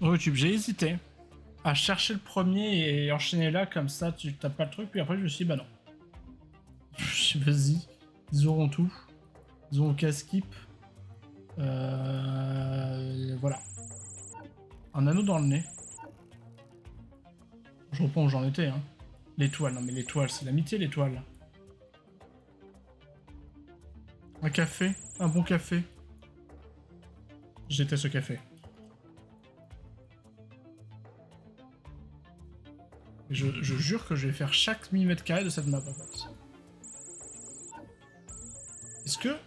YouTube, j'ai hésité à chercher le premier et enchaîner là, comme ça tu tapes pas le truc, puis après je me suis dit bah non. Vas-y, ils auront tout. Ils auront aucun skip. Voilà. Un anneau dans le nez. Je reprends où j'en étais, hein. L'étoile, non mais l'étoile, c'est l'amitié l'étoile. Un café, un bon café. J'étais ce café. Je jure que je vais faire chaque millimètre carré de cette map en fait. Est-ce que...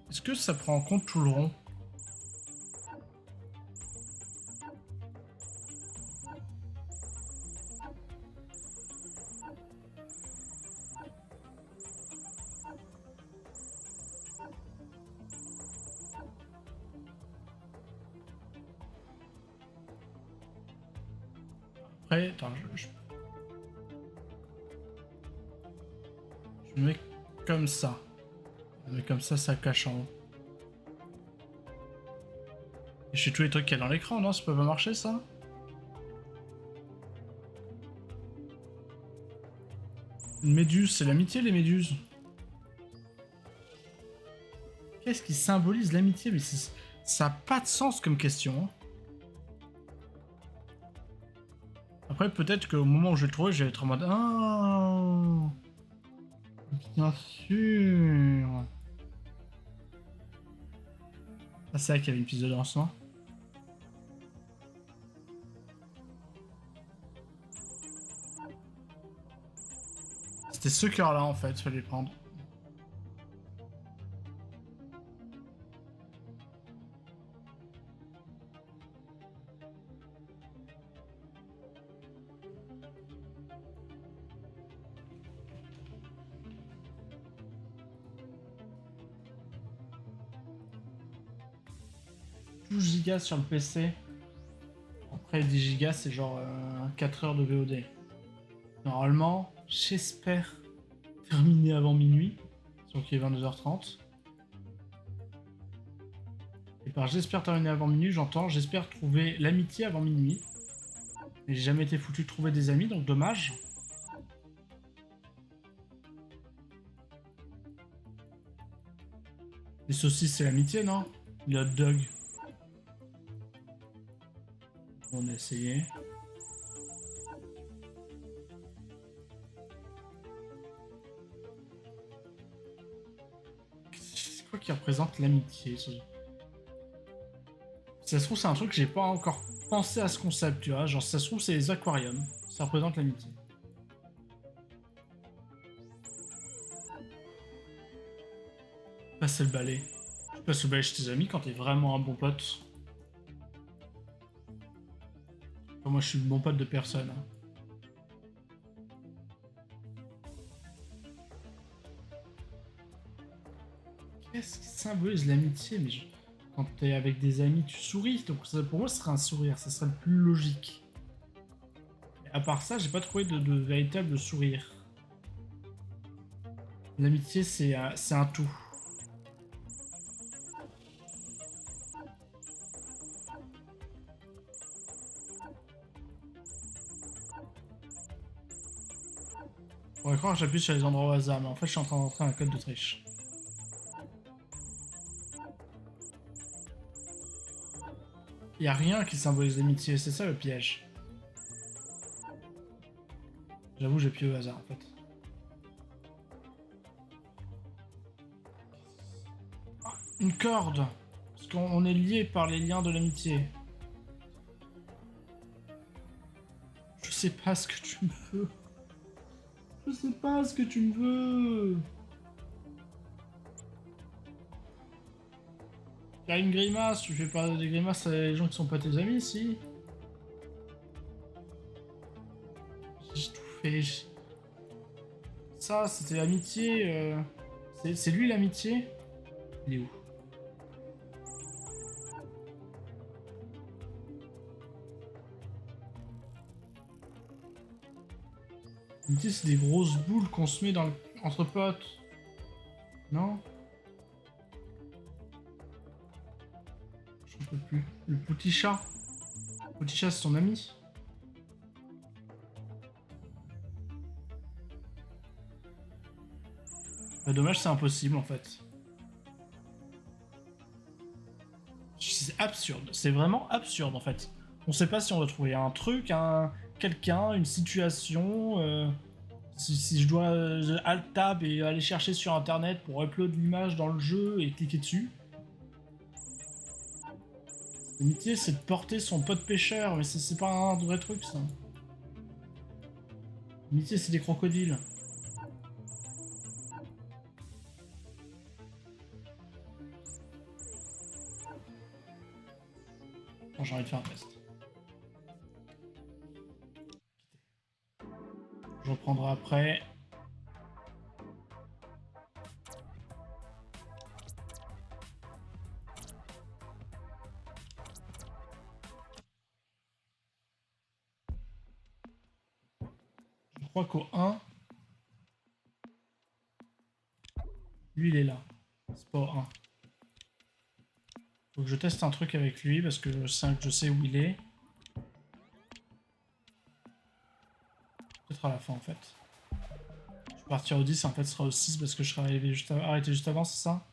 Est-ce que ça prend en compte tout le rond? Après, attends, je mets comme ça. Mais comme ça cache en haut. Et je fais tous les trucs qu'il y a dans l'écran, non? Ça peut pas marcher, ça? Une méduse, c'est l'amitié, les méduses? Qu'est-ce qui symbolise l'amitié? Mais ça a pas de sens comme question, hein. Après, peut-être qu'au moment où je vais le trouver, je vais être en mode... Ah, bien sûr. Ah, c'est vrai qu'il y avait une piste de danse, non? C'était ce cœur-là, en fait, fallait le prendre. Gigas sur le PC. Après 10 Go, c'est genre 4 heures de VOD. Normalement, j'espère terminer avant minuit. Donc il est 22h30. Et par j'espère terminer avant minuit, j'entends j'espère trouver l'amitié avant minuit. Mais j'ai jamais été foutu de trouver des amis, donc dommage. Les saucisses, c'est l'amitié, non? Les hot dogs. On a essayé. C'est quoi qui représente l'amitié? Ça se trouve, c'est un truc que j'ai pas encore pensé à ce concept, tu vois. Genre, ça se trouve, c'est les aquariums. Ça représente l'amitié. Passer le balai. Tu passes le balai chez tes amis quand t'es vraiment un bon pote. Enfin, moi, je suis le bon pote de personne, hein. Qu'est-ce qui symbolise l'amitié? Mais quand t'es avec des amis, tu souris. Donc ça, pour moi, ce serait un sourire. Ça serait le plus logique. Et à part ça, j'ai pas trouvé de véritable sourire. L'amitié, c'est un tout. Pour croire que j'appuie sur les endroits au hasard, mais en fait, je suis en train d'entrer un code de triche. Y a rien qui symbolise l'amitié, c'est ça le piège. J'avoue, j'ai appuyé au hasard, en fait. Une corde. Parce qu'on est liés par les liens de l'amitié. Je sais pas ce que tu me veux. Je sais pas ce que tu me veux. T'as une grimace, tu fais pas des grimaces à les gens qui sont pas tes amis, si. J'ai tout fait. Ça, c'était l'amitié. C'est lui l'amitié? Il est où? L'amitié, c'est des grosses boules qu'on se met dans entre potes. Non? Je peux plus. Le petit chat. Le petit chat, c'est ton ami. Bah, dommage, c'est impossible en fait. C'est absurde. C'est vraiment absurde en fait. On sait pas si on va trouver un truc, quelqu'un, une situation. Si je dois alt tab et aller chercher sur internet pour upload l'image dans le jeu et cliquer dessus. L'amitié, c'est de porter son pote pêcheur, mais c'est pas un vrai truc ça. L'amitié, c'est des crocodiles. Bon, j'ai envie de faire un test. Je reprendrai après. Je crois qu'au 1, lui il est là. C'est pas au 1. Faut que je teste un truc avec lui parce que je sais où il est. Peut-être à la fin en fait. Je vais partir au 10 et en fait ce sera au 6 parce que je serai arrivé arrêté juste avant, c'est ça?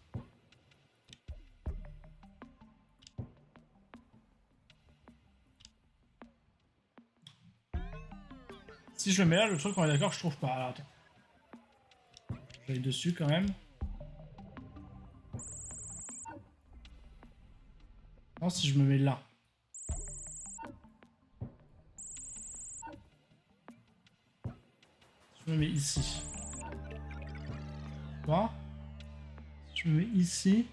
Si je le mets là, le truc on est d'accord, je trouve pas. Alors attends. J'aille dessus quand même. Non, si je me mets là. Je me mets ici. Tu vois? Si je me mets ici.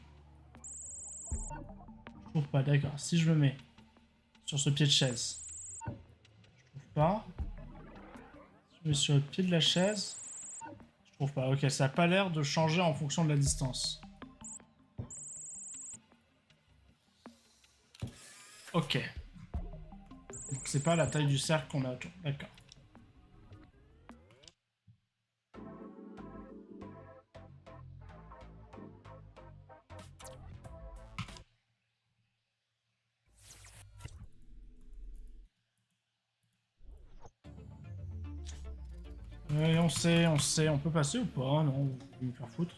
Je trouve pas, d'accord. Si je me mets sur ce pied de chaise. Je trouve pas. Si je me mets sur le pied de la chaise. Je trouve pas. Ok, ça a pas l'air de changer en fonction de la distance. Ok. Donc c'est pas la taille du cercle qu'on a autour. D'accord. Ouais, on sait, on peut passer ou pas? Non, vous pouvez me faire foutre.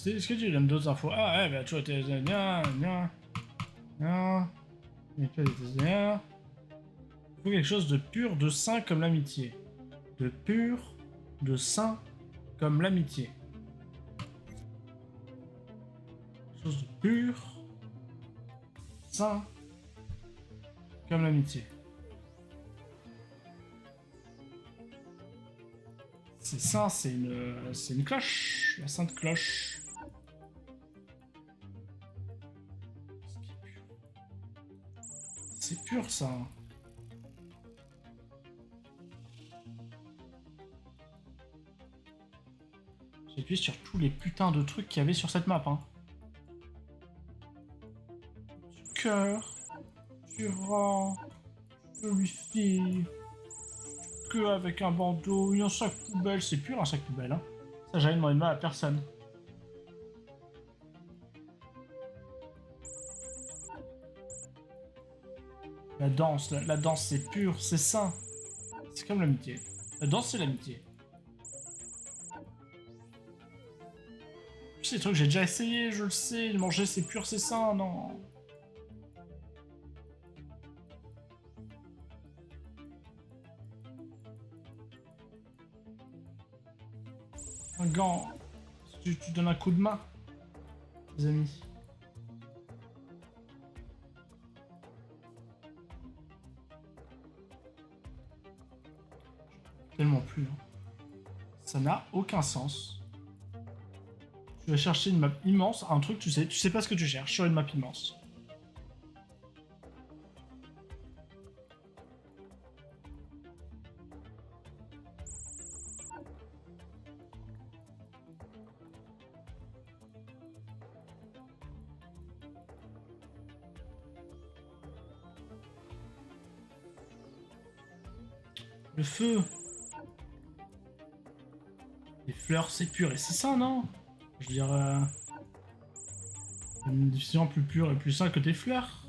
Est-ce que tu donnes d'autres infos? Ah ouais, bah tu vois, t'es... Mais toi, il faut quelque chose de pur, de sain comme l'amitié. De pur, de sain comme l'amitié. Quelque chose de pur, sain comme l'amitié. C'est sain, c'est une cloche. La sainte cloche. C'est pur ça. J'ai appuyé sur tous les putains de trucs qu'il y avait sur cette map. Hein. Du cœur, du rat, du wifi, que avec un bandeau, un sac poubelle. C'est pur un sac poubelle. Hein. Ça, j'avais demandé mal à personne. La danse c'est pur, c'est sain. C'est comme l'amitié. La danse c'est l'amitié. Ces trucs j'ai déjà essayé, je le sais. Manger c'est pur, c'est sain, non. Un gant. Tu donnes un coup de main, les amis. Tellement plus. Hein. Ça n'a aucun sens. Tu vas chercher une map immense, un truc, tu sais pas ce que tu cherches sur une map immense. Le feu, fleurs, c'est pur et c'est sain, non? Je veux dire, une diffusion plus pure et plus sain que tes fleurs.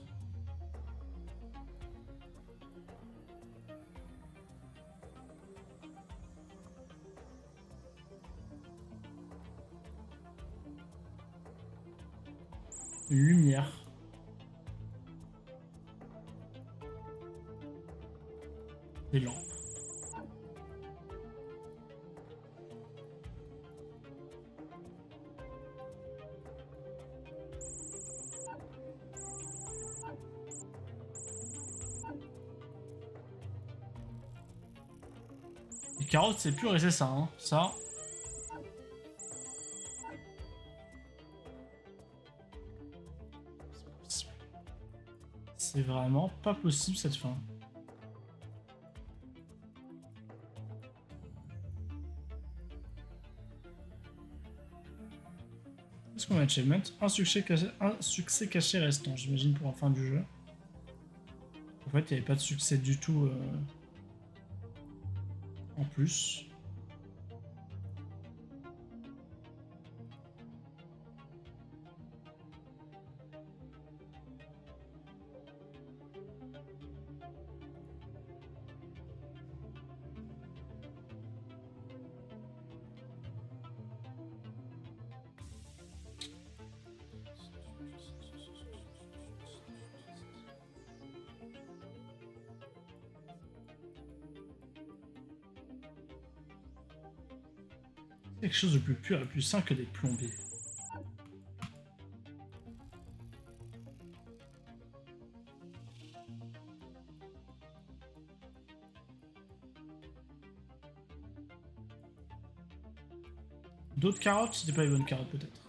Une lumière. Des lampes. Les carottes, c'est pur et c'est ça, hein. Ça. C'est vraiment pas possible cette fin. Qu'est-ce qu'on a achievement? Un succès caché restant, j'imagine, pour la fin du jeu. En fait, il n'y avait pas de succès du tout en plus. Quelque chose de plus pur et plus sain que des plombiers. D'autres carottes? C'était pas les bonnes carottes peut-être.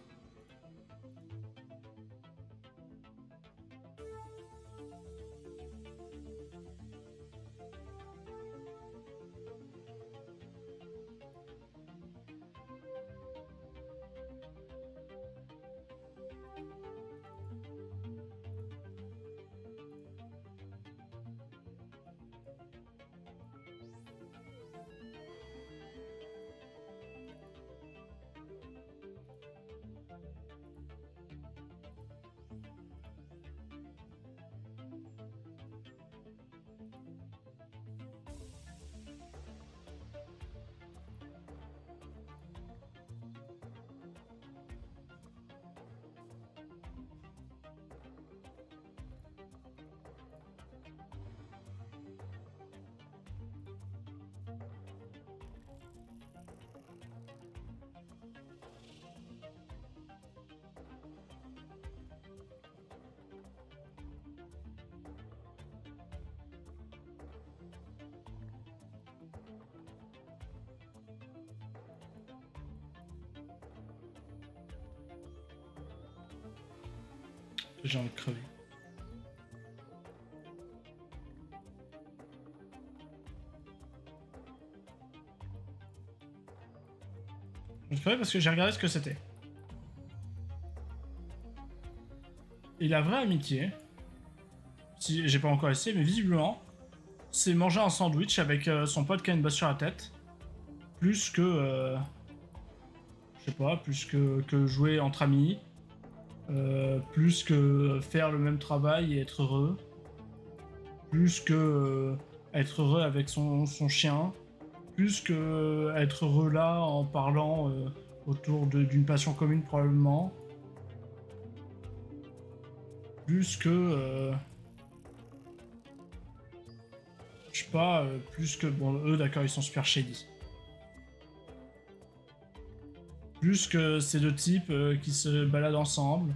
J'ai envie de crever. Je crever parce que j'ai regardé ce que c'était. Et la vraie amitié, si j'ai pas encore essayé, mais visiblement, c'est manger un sandwich avec son pote qui a une bosse sur la tête, plus que, je sais pas, plus que jouer entre amis, plus que faire le même travail et être heureux, plus que être heureux avec son chien, plus que être heureux là en parlant autour d'une passion commune probablement, plus que je sais pas, plus que bon eux d'accord ils sont super shady, plus que ces deux types qui se baladent ensemble,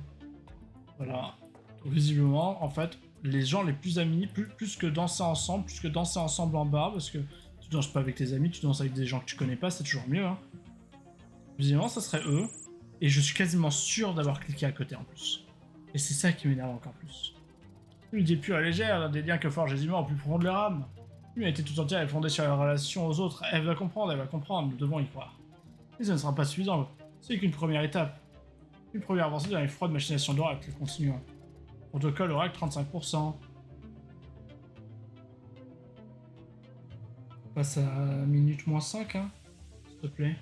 voilà. Donc, visiblement en fait les gens les plus amis, plus que danser ensemble, plus que danser ensemble en bar, parce que tu danses pas avec tes amis, tu danses avec des gens que tu connais pas, c'est toujours mieux, hein. Visiblement ça serait eux, et je suis quasiment sûr d'avoir cliqué à côté en plus. Et c'est ça qui m'énerve encore plus. Une idée pure et légère, des liens que forgent les humains au plus profond de leur âme. L'humanité tout entière est fondée sur la relation aux autres, elle va comprendre, nous devons y croire. Mais ce ne sera pas suffisant, c'est qu'une première étape. Une première avancée dans les froides machinations d'Oracle, continuons. Protocole Oracle 35%. On passe à minute moins 5, hein, s'il te plaît.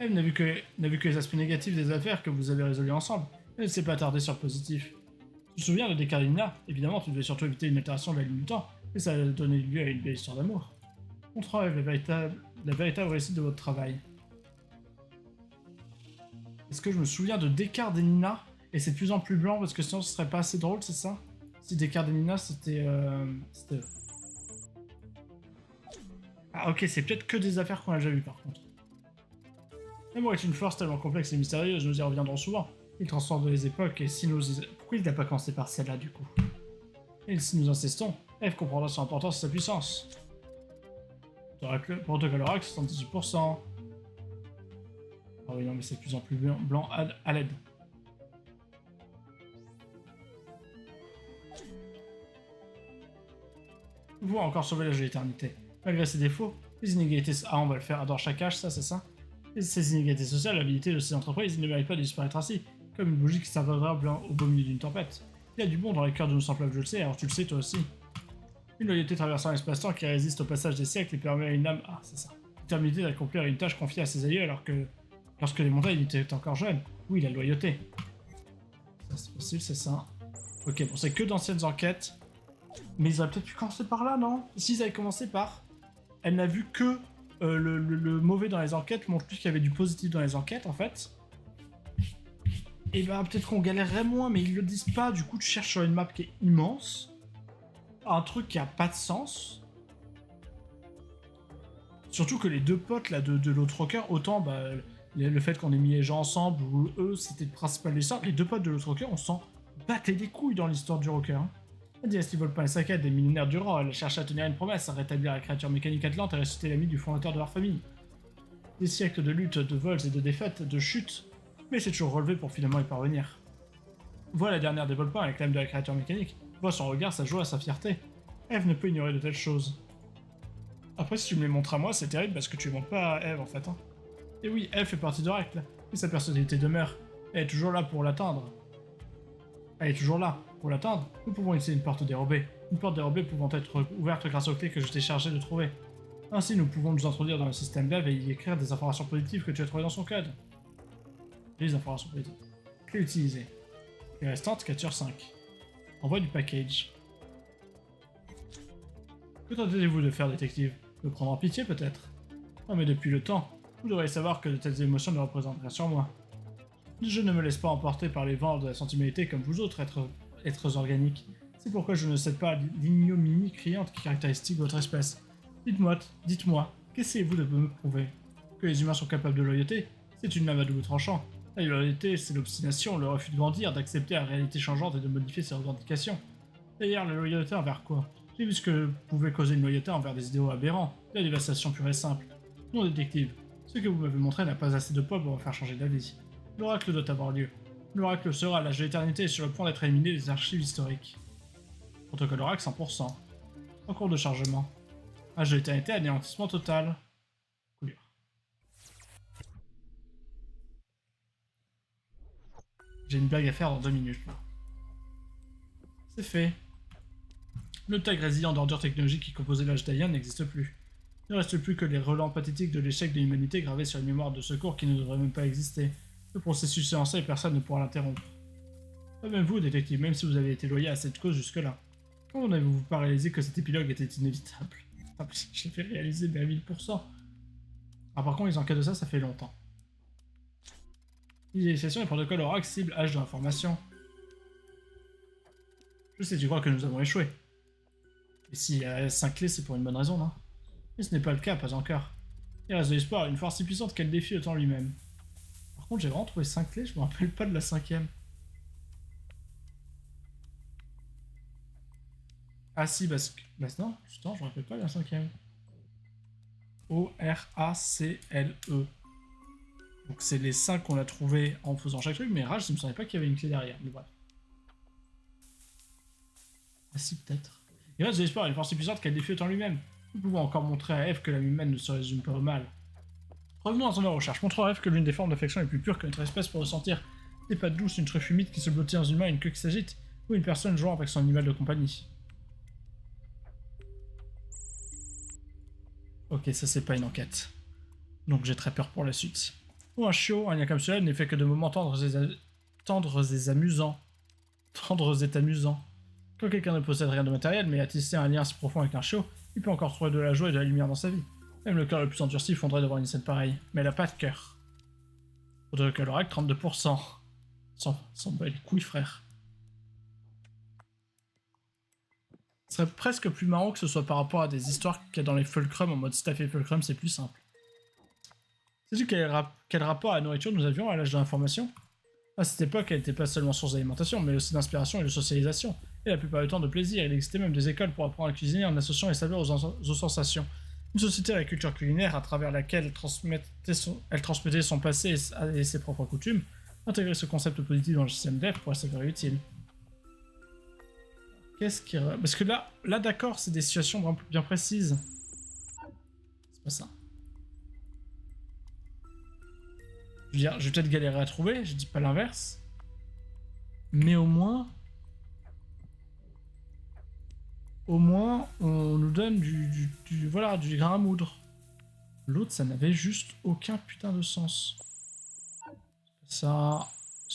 Eve n'a vu que les aspects négatifs des affaires que vous avez résolus ensemble. Elle ne s'est pas attardée sur le positif. Tu te souviens de Descartes? Évidemment, tu devais surtout éviter une altération de la ligne du temps, et ça a donné lieu à une belle histoire d'amour. Montrant Eve la véritable réussite de votre travail. Est-ce que je me souviens de Descartes et Nina? Et c'est de plus en plus blanc parce que sinon ce serait pas assez drôle, c'est ça? Si Descartes et Nina c'était. Ah ok, c'est peut-être que des affaires qu'on a déjà vues par contre. L'amour est une force tellement complexe et mystérieuse, nous y reviendrons souvent. Il transcende les époques et si nous... Pourquoi il n'a pas commencé par celle-là du coup? Et si nous insistons, Eve comprendra son importance et sa puissance. Protocole Oracle, 78%. Ah oui, non, mais c'est de plus en plus blanc à l'aide. Vous pouvez encore sauver l'âge de l'éternité. Malgré ses défauts, les inégalités... Ah, on va le faire dans chaque âge, ça, c'est ça? Et ces inégalités sociales, l'habilité de ces entreprises ne méritent pas de disparaître ainsi, comme une bougie qui s'aveuglera blanc au beau milieu d'une tempête. Il y a du bon dans les cœurs de nos semblables, je le sais, alors tu le sais toi aussi. Une loyauté traversant l'espace-temps qui résiste au passage des siècles et permet à une âme... Ah, c'est ça. Déterminée d'accomplir une tâche confiée à ses aïeux alors que... Lorsque les montagnes étaient encore jeunes. Oui, la loyauté. Ça, c'est possible, c'est ça. Ok, bon, c'est que d'anciennes enquêtes. Mais ils auraient peut-être pu commencer par là, non? S'ils avaient commencé par... Elle n'a vu que le mauvais dans les enquêtes, montre plus qu'il y avait du positif dans les enquêtes, en fait. Et bah, peut-être qu'on galérerait moins, mais ils le disent pas. Du coup, tu cherches sur une map qui est immense. Un truc qui a pas de sens. Surtout que les deux potes là de l'autre rocker, autant bah, le fait qu'on ait mis les gens ensemble, ou eux, c'était le principal de l'histoire, les deux potes de l'autre rocker, on s'en battait des couilles dans l'histoire du rocker. Hein. La dynastie vole pas les saccades des millénaires durant, elle cherche à tenir une promesse, à rétablir la créature mécanique Atlante et ressusciter l'ami du fondateur de leur famille. Des siècles de luttes, de vols et de défaites, de chutes, mais c'est toujours relevé pour finalement y parvenir. Voilà la dernière des Volpins, avec l'âme de la créature mécanique. Vois son regard, sa joie, sa fierté. Eve ne peut ignorer de telles choses. Après, si tu me les montres à moi, c'est terrible parce que tu les montres pas à Eve en fait. Hein. Et oui, Eve fait partie d'Oracle, mais sa personnalité demeure. Elle est toujours là pour l'atteindre. Elle est toujours là. Pour l'atteindre, nous pouvons utiliser une porte dérobée. Une porte dérobée pouvant être ouverte grâce aux clés que je t'ai chargé de trouver. Ainsi, nous pouvons nous introduire dans le système Eve et y écrire des informations positives que tu as trouvées dans son code. Les informations positives. Clé utilisée. Les restantes, 4 sur 5. Envoi du package. Que tentez-vous de faire, détective? De prendre en pitié, peut-être? Non, mais depuis le temps, vous devriez savoir que de telles émotions ne représentent rien sur moi. Je ne me laisse pas emporter par les vents de la sentimentalité comme vous autres êtres organiques. C'est pourquoi je ne cède pas à l'ignominie criante qui caractérise votre espèce. Dites-moi, qu'essayez-vous de me prouver? Que les humains sont capables de loyauté? C'est une lame à double tranchant. La loyauté, c'est l'obstination, le refus de grandir, d'accepter la réalité changeante et de modifier ses revendications. D'ailleurs, la loyauté envers quoi? J'ai vu ce que pouvait causer une loyauté envers des idéaux aberrants, la dévastation pure et simple. Non, détective, ce que vous m'avez montré n'a pas assez de poids pour me faire changer d'avis. L'oracle doit avoir lieu. L'oracle sera à l'âge de l'éternité et sur le point d'être éliminé des archives historiques. Protocole Oracle 100%. En cours de chargement. Âge de l'éternité, anéantissement total. Coulure. J'ai une blague à faire dans 2 minutes là. C'est fait. Le tag résilient d'ordure technologique qui composait l'âge d'Aion n'existe plus. Il ne reste plus que les relents pathétiques de l'échec de l'humanité gravés sur une mémoire de secours qui ne devrait même pas exister. Le processus est lancé et personne ne pourra l'interrompre. Pas même vous, détective, même si vous avez été loyal à cette cause jusque-là. Comment n'avez-vous pas réalisé que cet épilogue était inévitable? Je l'ai fait réaliser mais à 1000%. Ah, par contre, les enquêtes de ça fait longtemps. Initialisation et protocole Oracle cible H de l'information. Je sais, tu crois que nous avons échoué. Et s'il y a 5 clés, c'est pour une bonne raison, non? Mais ce n'est pas le cas, pas encore. Il reste de l'espoir, une force si puissante qu'elle défie le temps lui-même. Par contre, j'ai vraiment trouvé 5 clés, je me rappelle pas de la 5ème. Ah si, parce que... Bah non, putain, je me rappelle pas de la 5ème. O-R-A-C-L-E. Donc c'est les 5 qu'on a trouvés en faisant chaque truc, mais Rage, je me souvenais pas qu'il y avait une clé derrière, mais bref. Ah si, peut-être. Il reste de l'espoir, une force si puissante qu'elle défie le temps lui-même. Nous pouvons encore montrer à Eve que la humaine ne se résume pas au mal. Revenons à son recherche. Montrons à Eve que l'une des formes d'affection les plus pures que notre espèce peut ressentir n'est pas douce, une truffe humide qui se blottit dans une main, une queue qui s'agite, ou une personne jouant avec son animal de compagnie. Ok, ça c'est pas une enquête. Donc j'ai très peur pour la suite. Ou un chiot, un lien comme cela n'est fait que de moments tendres et amusants. Tendres et amusants. Quand quelqu'un ne possède rien de matériel, mais a tissé un lien si profond avec un chiot, il peut encore trouver de la joie et de la lumière dans sa vie. Même le cœur le plus endurci fondrait devant une scène pareille. Mais elle a pas de cœur. Protocole Oracle, 32%. Sans bat les couilles, frère. Ce serait presque plus marrant que ce soit par rapport à des histoires qu'il y a dans les Fulcrum, en mode si t'as fait Fulcrum, c'est plus simple. Sais-tu quel rapport à la nourriture nous avions à l'âge de l'information? À cette époque, elle n'était pas seulement source d'alimentation, mais aussi d'inspiration et de socialisation, et la plupart du temps de plaisir. Il existait même des écoles pour apprendre à cuisiner en associant les saveurs aux sensations. Une société à la culture culinaire à travers laquelle elle transmettait son passé et ses propres coutumes. Intégrer ce concept positif dans le système dev pourrait s'avérer utile. Qu'est-ce qui... Parce que là d'accord, c'est des situations bien précises. C'est pas ça. Je veux dire, je vais peut-être galérer à trouver, je dis pas l'inverse. Mais au moins, on nous donne du grain à moudre. L'autre, ça n'avait juste aucun putain de sens. Ça...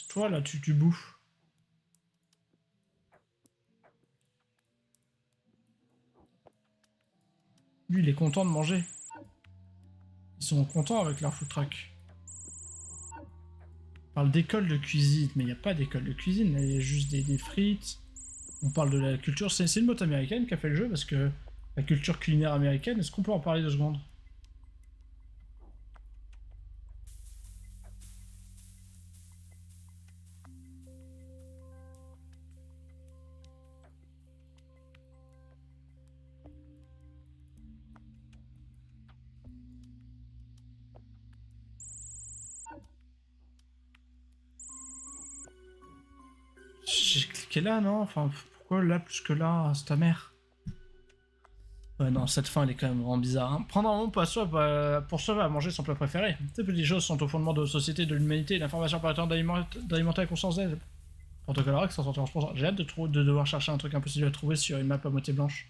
Toi, là, tu bouffes. Lui, il est content de manger. Ils sont contents avec leur food truck. On parle d'école de cuisine, mais il n'y a pas d'école de cuisine, il y a juste des frites. On parle de la culture... C'est une boîte américaine qui a fait le jeu, parce que la culture culinaire américaine, est-ce qu'on peut en parler 2 secondes? J'ai cliqué là, non? Enfin, pourquoi là plus que là? C'est ta mère. Ouais, non, cette fin, elle est quand même vraiment bizarre. Hein. Prendre un moment pour soi à manger son plat préféré. Ces petites choses sont au fondement de la société, de l'humanité. L'information permettant d'alimenter la conscience d'aide. Protocole Oracle, 171%. J'ai hâte de devoir chercher un truc impossible à trouver sur une map à moitié blanche.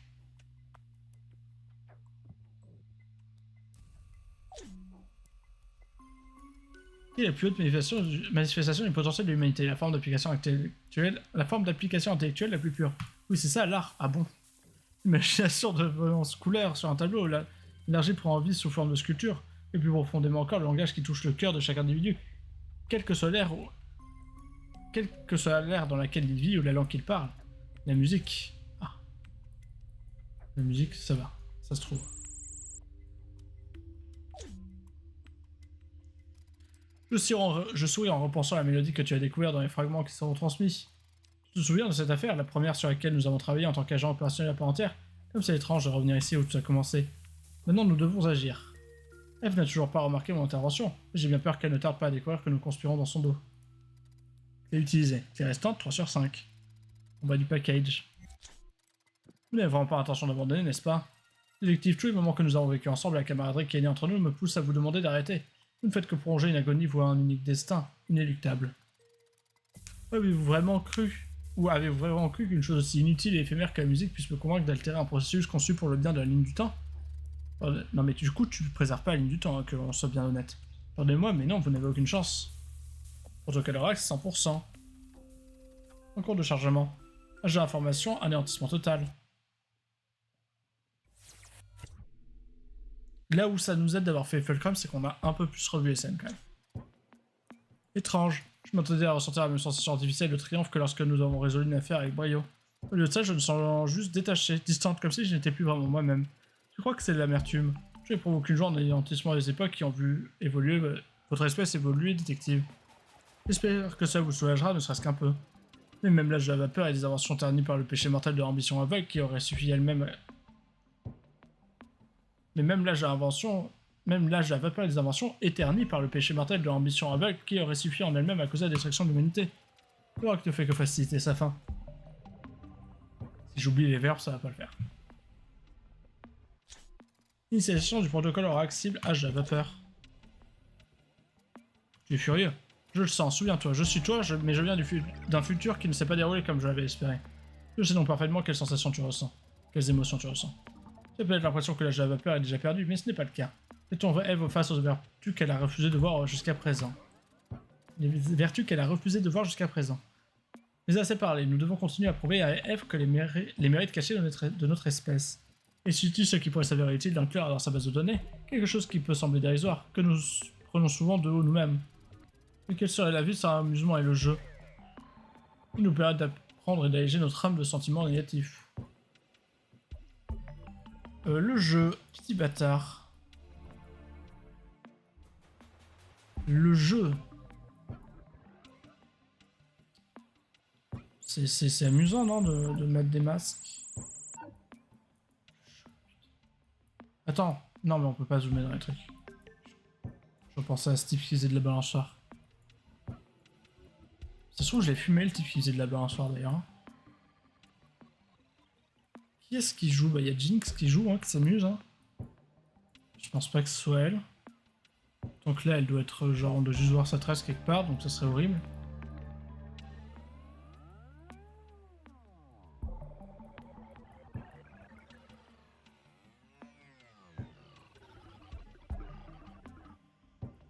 Et la plus haute manifestation du potentiel de l'humanité, la forme d'application intellectuelle la plus pure. Oui, c'est ça, l'art. Ah bon? L'imagination de violence couleur sur un tableau, l'énergie prend vie sous forme de sculpture, et plus profondément encore, le langage qui touche le cœur de chaque individu. Quel que soit l'air dans laquelle il vit ou la langue qu'il parle, la musique... Ah. La musique, ça va, ça se trouve. Je souris en repensant à la mélodie que tu as découverte dans les fragments qui seront transmis. Tu te souviens de cette affaire, la première sur laquelle nous avons travaillé en tant qu'agent opérationnel à part entière? Comme c'est étrange de revenir ici où tout a commencé. Maintenant, nous devons agir. Eve n'a toujours pas remarqué mon intervention, et j'ai bien peur qu'elle ne tarde pas à découvrir que nous conspirons dans son dos. Clé utilisée. Clé restante, 3 sur 5. On va du package. Vous n'avez vraiment pas l'intention d'abandonner, n'est-ce pas? Détective, tous les moments que nous avons vécu ensemble, la camaraderie qui est née entre nous me pousse à vous demander d'arrêter. Vous ne faites que prolonger une agonie, voire un unique destin, inéluctable. Avez-vous vraiment cru qu'une chose aussi inutile et éphémère que la musique puisse me convaincre d'altérer un processus conçu pour le bien de la ligne du temps? Non mais du coup, tu ne préserves pas la ligne du temps, hein, que l'on soit bien honnête. Pardonnez-moi, mais non, vous n'avez aucune chance. Protocole Oracle, 100%. En cours de chargement. Âge d'information, anéantissement total. Là où ça nous aide d'avoir fait Fulcrum, c'est qu'on a un peu plus revu les scènes quand même. Étrange. Je m'attendais à ressentir la même sensation artificielle de triomphe que lorsque nous avons résolu une affaire avec brio. Au lieu de ça, je me sens juste détaché, distante, comme si je n'étais plus vraiment moi-même. Je crois que c'est de l'amertume. Je n'éprouve aucune joie en anéantissement des époques qui ont vu évoluer votre espèce évoluer, détective. J'espère que ça vous soulagera, ne serait-ce qu'un peu. Mais même l'âge de la vapeur et des inventions ternies par le péché mortel de l'ambition aveugle qui aurait suffi elle-même... Mais même l'âge de la vapeur et des inventions éternies par le péché mortel de l'ambition aveugle qui aurait suffi en elle-même à causer la destruction de l'humanité. L'Oracle ne fait que faciliter sa fin. Si j'oublie les verbes, ça va pas le faire. Initialisation du protocole Oracle cible âge de la vapeur. Tu es furieux. Je le sens, souviens-toi, je suis toi, mais je viens d'un futur qui ne s'est pas déroulé comme je l'avais espéré. Je sais donc parfaitement quelles sensations tu ressens, quelles émotions tu ressens. Tu as peut-être l'impression que l'âge de la vapeur est déjà perdu, mais ce n'est pas le cas. Mettons Eve face aux vertus qu'elle a refusé de voir jusqu'à présent. Les vertus qu'elle a refusé de voir jusqu'à présent. Mais assez parlé, nous devons continuer à prouver à Eve que les mérites cachés de notre espèce. Et surtout ce qui pourrait s'avérer utile d'inclure dans sa base de données, quelque chose qui peut sembler dérisoire, que nous prenons souvent de haut nous-mêmes. Mais quelle serait la vie sans l'amusement et le jeu? Il nous permet d'apprendre et d'alléger notre âme de sentiments négatifs. Le jeu, petit bâtard. Le jeu. C'est amusant, non, de mettre des masques. Attends, non mais on peut pas zoomer dans les trucs. Je pensais à ce type qui faisait de la balançoire. Ça se trouve, je l'ai fumé le type qui faisait de la balançoire d'ailleurs. Qui est-ce qui joue? Bah il y a Jinx qui joue, hein, qui s'amuse. Hein. Je pense pas que ce soit elle. Donc là elle doit être genre, on doit juste voir sa trace quelque part, donc ça serait horrible.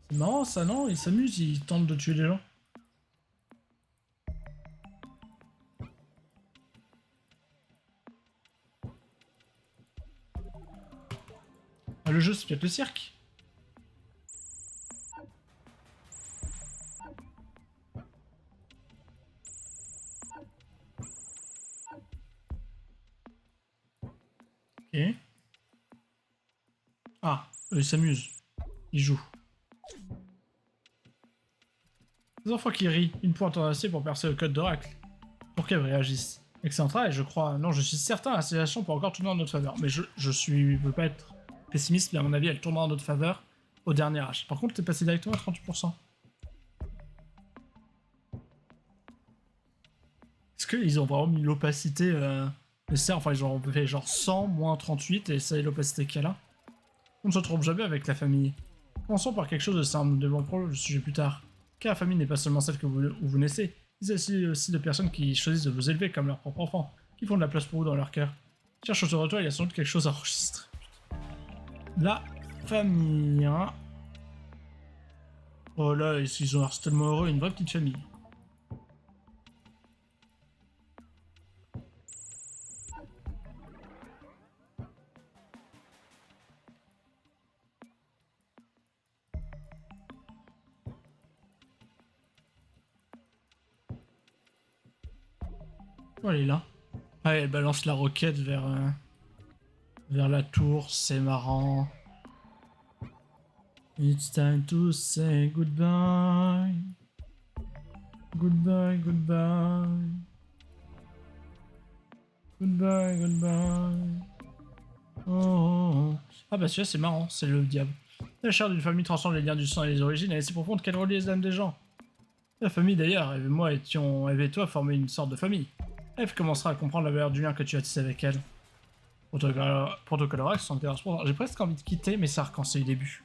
C'est marrant ça, non? Il s'amuse, il tente de tuer des gens. Ah, le jeu c'est peut-être le cirque. Ok. Ah, il s'amuse. Il joue. Les enfants qui rient, une pointe en acier pour percer le code d'Oracle. Pour qu'elle réagisse. Excellent travail, je crois. Non, je suis certain, la situation peut encore tourner en notre faveur. Mais je veux pas être pessimiste, mais à mon avis, elle tournera en notre faveur au dernier âge. Par contre, t'es passé directement à 38%. Est-ce qu'ils ont vraiment mis l'opacité nécessaire? Enfin, ils ont fait genre 100 moins 38 et c'est l'opacité qu'il y a là. On ne se trompe jamais avec la famille. Commençons par quelque chose de simple, nous développerons le sujet plus tard. Car la famille n'est pas seulement celle où vous naissez, il s'agit aussi de personnes qui choisissent de vous élever comme leur propre enfant, qui font de la place pour vous dans leur cœur. Cherche autour de toi, il y a sans doute quelque chose à enregistrer. La famille, hein. Oh là, ils ont l'air tellement heureux, une vraie petite famille. Oh, elle est là. Ah, elle balance la roquette vers la tour, c'est marrant. It's time to say goodbye. Goodbye, goodbye. Goodbye, goodbye. Oh, oh, oh. Ah bah celui-là c'est marrant, c'est le diable. La chair d'une famille transcende les liens du sang et les origines, elle est si profonde qu'elle relie les âmes des gens. La famille d'ailleurs, Eve et moi étions, Eve et toi formaient une sorte de famille. Eve commencera à comprendre la valeur du lien que tu as tissé avec elle. Protocole Oracle, 71%. J'ai presque envie de quitter, mais ça recommence le début.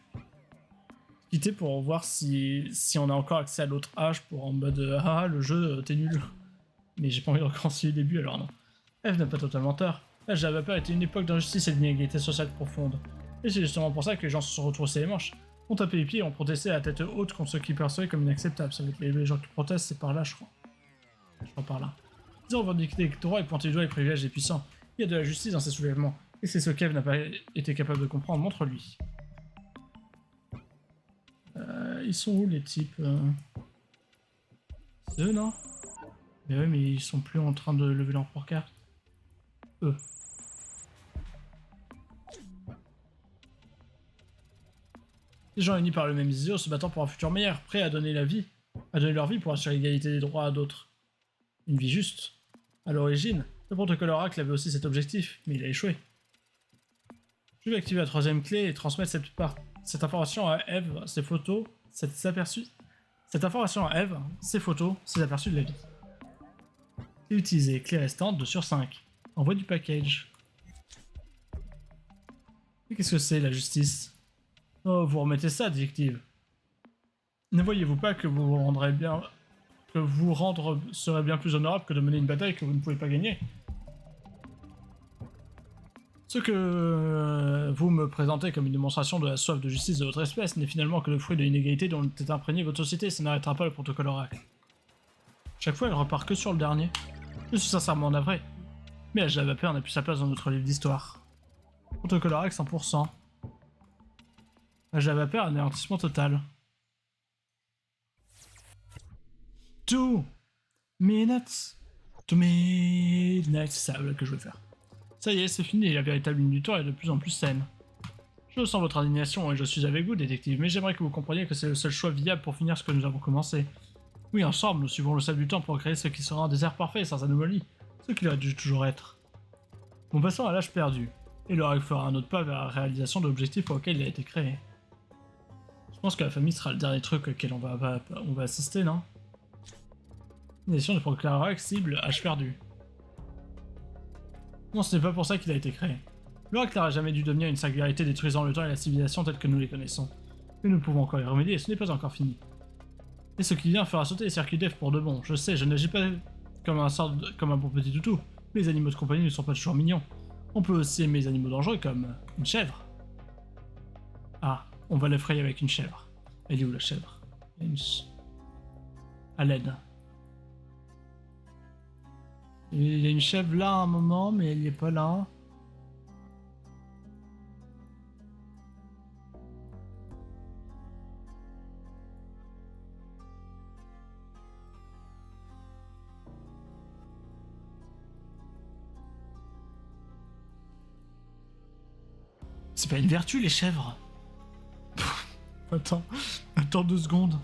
Quitter pour voir si on a encore accès à l'autre âge pour en mode ah le jeu t'es nul. Mais j'ai pas envie de recommencer le début alors non. Eve n'a pas totalement tort. L'âge de la vapeur était une époque d'injustice et d'inégalité sociale profonde. Et c'est justement pour ça que les gens se sont retroussés les manches, ont tapé les pieds et ont protesté à la tête haute contre ce qu'ils percevaient comme inacceptable. Ça va être les gens qui protestent, c'est par là je crois. Je crois par là. Ils ont revendiqué les droits et pointé du doigt les privilèges des puissants. Il y a de la justice dans ces soulèvements. Et c'est ce qu'Eve n'a pas été capable de comprendre, montre-lui. Ils sont où les types C'est eux, non? Mais ouais, mais ils sont plus en train de lever leur porte-carte. Eux. Des gens unis par le même idéal, se battant pour un futur meilleur, prêts à donner leur vie pour assurer l'égalité des droits à d'autres. Une vie juste. À l'origine, le protocole Oracle avait aussi cet objectif, mais il a échoué. Je vais activer la troisième clé et transmettre cette information à Eve, ses photos, cette information à Eve, ses photos, ses aperçus de la vie. Clé utilisée, clé restante 2 sur 5. Envoi du package. Et qu'est-ce que c'est la justice? Oh, vous remettez ça, détective. Ne voyez-vous pas que vous rendre serait bien plus honorable que de mener une bataille que vous ne pouvez pas gagner? Ce que vous me présentez comme une démonstration de la soif de justice de votre espèce n'est finalement que le fruit de l'inégalité dont est imprégnée votre société, ça n'arrêtera pas le protocole Oracle. Chaque fois, elle repart que sur le dernier. Je suis sincèrement navré. Mais l'âge de la vapeur n'a plus sa place dans notre livre d'histoire. Protocole Oracle 100%. L'âge de la vapeur, anéantissement total. 2 minutes. 2 minutes, c'est ça que je veux faire. Ça y est, c'est fini, la véritable ligne du temps est de plus en plus saine. Je sens votre indignation et je suis avec vous, détective, mais j'aimerais que vous compreniez que c'est le seul choix viable pour finir ce que nous avons commencé. Oui, ensemble, nous suivons le sel du temps pour créer ce qui sera un désert parfait, sans anomalie, ce qu'il aurait dû toujours être. Nous passons à l'âge perdu, et l'Oracle fera un autre pas vers la réalisation de l'objectif auquel il a été créé. Je pense que la famille sera le dernier truc auquel on va assister, non? Nation de proclamer l'Oracle cible âge perdu. Non, ce n'est pas pour ça qu'il a été créé. L'Oracle n'aurait jamais dû devenir une singularité détruisant le temps et la civilisation telle que nous les connaissons. Mais nous pouvons encore y remédier et ce n'est pas encore fini. Et ce qui vient fera sauter les circuits def pour de bon. Je sais, je n'agis pas comme un bon petit toutou. Mais les animaux de compagnie ne sont pas toujours mignons. On peut aussi aimer les animaux dangereux comme une chèvre. Ah, on va l'effrayer avec une chèvre. Elle est où la chèvre? À l'aide. Il y a une chèvre là à un moment, mais elle n'y est pas là. C'est pas une vertu les chèvres. Attends 2 secondes.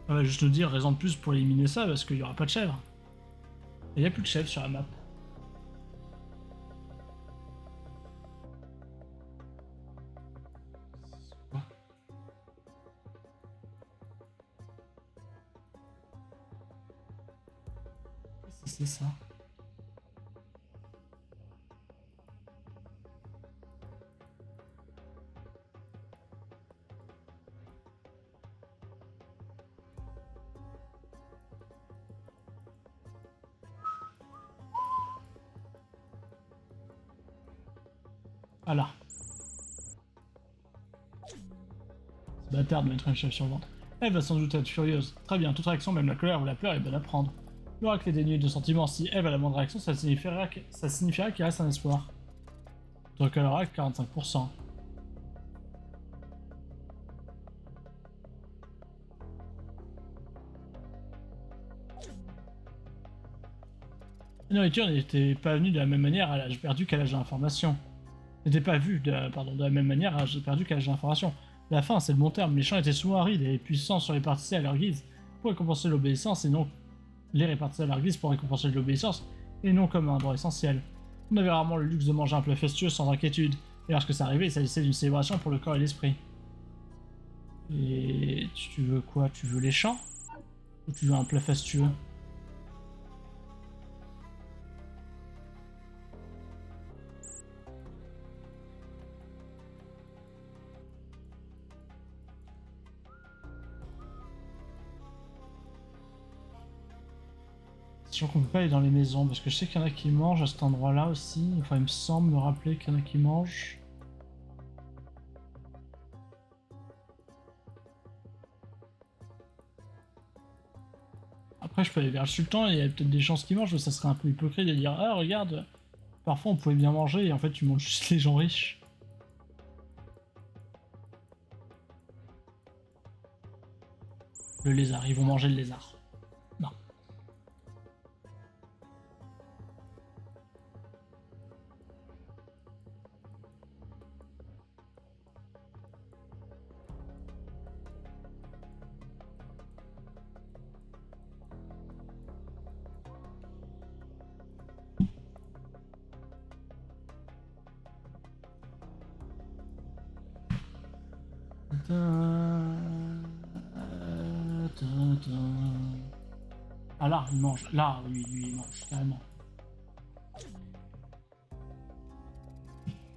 On va juste nous dire raison de plus pour éliminer ça parce qu'il y aura pas de chèvres. Il n'y a plus de chèvres sur la map. C'est ça. Voilà. Ce bâtard de mettre une chèvre sur le ventre. Elle va sans doute être furieuse. Très bien, toute réaction, même la colère ou la peur, est bonne à prendre. L'oracle est dénué de sentiments. Si Eve a la moindre réaction, ça signifiera qu'il reste un espoir. Donc à l'oracle, 45%. La nourriture n'était pas venue de la même manière à l'âge perdu qu'à l'âge de l'information. N'était pas vue de la même manière à l'âge perdu qu'à l'âge de l'information. La faim, c'est le bon terme. Les champs étaient souvent arides et puissants sur les répartissés à leur guise pour récompenser l'obéissance et non les répartissés à leur guise pour récompenser l'obéissance et non comme un droit essentiel. On avait rarement le luxe de manger un plat fastueux sans inquiétude, et lorsque ça arrivait, il s'agissait d'une célébration pour le corps et l'esprit. Et tu veux quoi? Tu veux les champs? Ou tu veux un plat fastueux? C'est sûr qu'on peut pas aller dans les maisons, parce que je sais qu'il y en a qui mangent à cet endroit-là aussi. Enfin, il me semble me rappeler qu'il y en a qui mangent. Après, je peux aller vers le sultan, et il y a peut-être des chances qui mangent, mais ça serait un peu hypocrite de dire « Ah, regarde, parfois on pouvait bien manger, et en fait tu manges juste les gens riches. » Le lézard, ils vont manger le lézard. Non. Ah là, il mange. Là, oui, lui, il mange, carrément.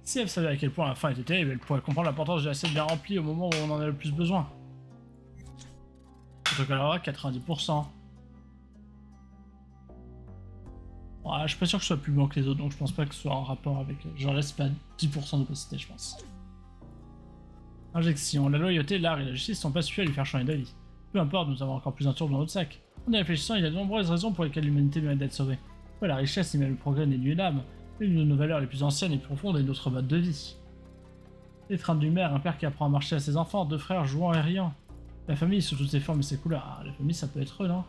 Si elle savait à quel point la faim était terrible, elle pourrait comprendre l'importance de l'assiette bien remplie au moment où on en a le plus besoin. Protocol Oracle, 90%. Ouais, je suis pas sûr que ce soit plus bon que les autres, donc je pense pas que ce soit en rapport avec... J'en laisse pas 10% d'opacité, je pense. Injection. La loyauté, l'art et la justice sont pas suffisants à lui faire changer d'avis. Peu importe, nous avons encore plus un tour dans notre sac. En y réfléchissant, il y a de nombreuses raisons pour lesquelles l'humanité mérite d'être sauvée. Ouais, la richesse et même le progrès n'est nuit l'âme. L'une de nos valeurs les plus anciennes et profondes est notre mode de vie. Les trains d'une mère, un père qui apprend à marcher à ses enfants, deux frères jouant et riant. La famille sous toutes ses formes et ses couleurs. Ah, la famille, ça peut être eux, non?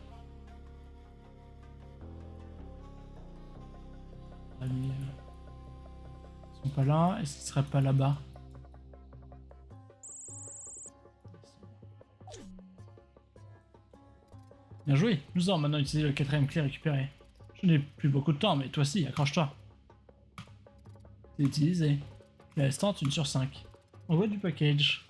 La famille, ils sont pas là, est-ce qu'ils seraient pas là-bas? Bien joué, nous allons maintenant utiliser le quatrième clé récupéré. Je n'ai plus beaucoup de temps, mais toi aussi, accroche-toi. C'est utilisé. La restante, 1 sur 5. Envoie du package.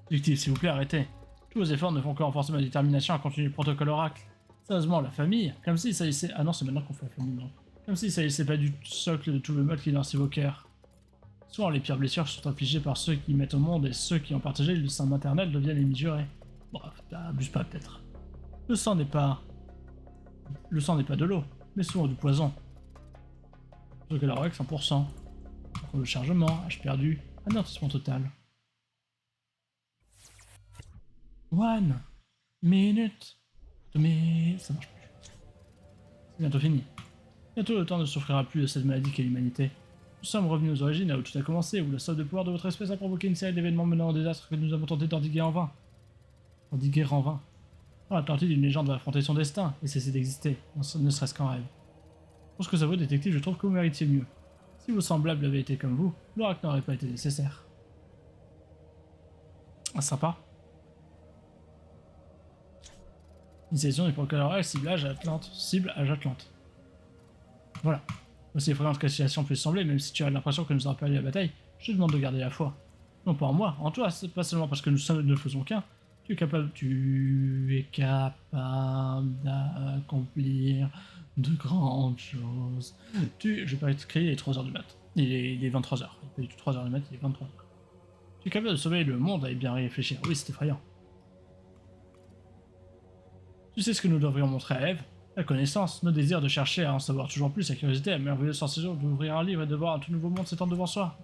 Objectif, s'il vous plaît, arrêtez. Tous vos efforts ne font que renforcer ma détermination à continuer le protocole Oracle. Sérieusement, la famille, comme s'il s'agissait... Ah non, c'est maintenant qu'on fait la famille, non. Comme s'il s'agissait pas du socle de tout le mal qui est dans vos cœurs. Souvent, les pires blessures sont infligées par ceux qui mettent au monde et ceux qui ont partagé le sein maternel deviennent les misurés. Bon, abuse pas peut-être. Le sang n'est pas de l'eau, mais souvent du poison. Protocole Oracle, 100%. Pour le chargement, âge perdu, anéantissement total. 1 minute. Mais ça marche plus. C'est bientôt fini. Bientôt le temps ne souffrira plus de cette maladie qu'est l'humanité. Nous sommes revenus aux origines, là où tout a commencé, où la soif de pouvoir de votre espèce a provoqué une série d'événements menant au désastre que nous avons tenté d'endiguer en vain. Endiguer en vain. Dans l'Atlantide, une légende va affronter son destin et cesser d'exister, ne serait-ce qu'en rêve. Pour ce que ça vaut, détective, je trouve que vous méritiez mieux. Si vos semblables avaient été comme vous, l'oracle n'aurait pas été nécessaire. Ah, sympa. Initialisation du protocole Oracle, ciblage à Atlante. Cible à Atlante. Voilà. Aussi effrayante que la situation peut sembler, même si tu as l'impression que nous avons perdu la bataille, je te demande de garder la foi. Non pas en moi, en toi, c'est pas seulement parce que nous ne faisons qu'un. Tu es capable d'accomplir de grandes choses. Je vais pas être créé, il est 3h du mat. Il est 23h. Il est pas du tout 3h du mat, il est 23h. Tu es capable de sauver le monde et bien réfléchir. Oui, c'est effrayant. Tu sais ce que nous devrions montrer à Eve? La connaissance, nos désirs de chercher à en savoir toujours plus, la curiosité, la merveilleuse sensation d'ouvrir un livre et de voir un tout nouveau monde s'étendre devant soi.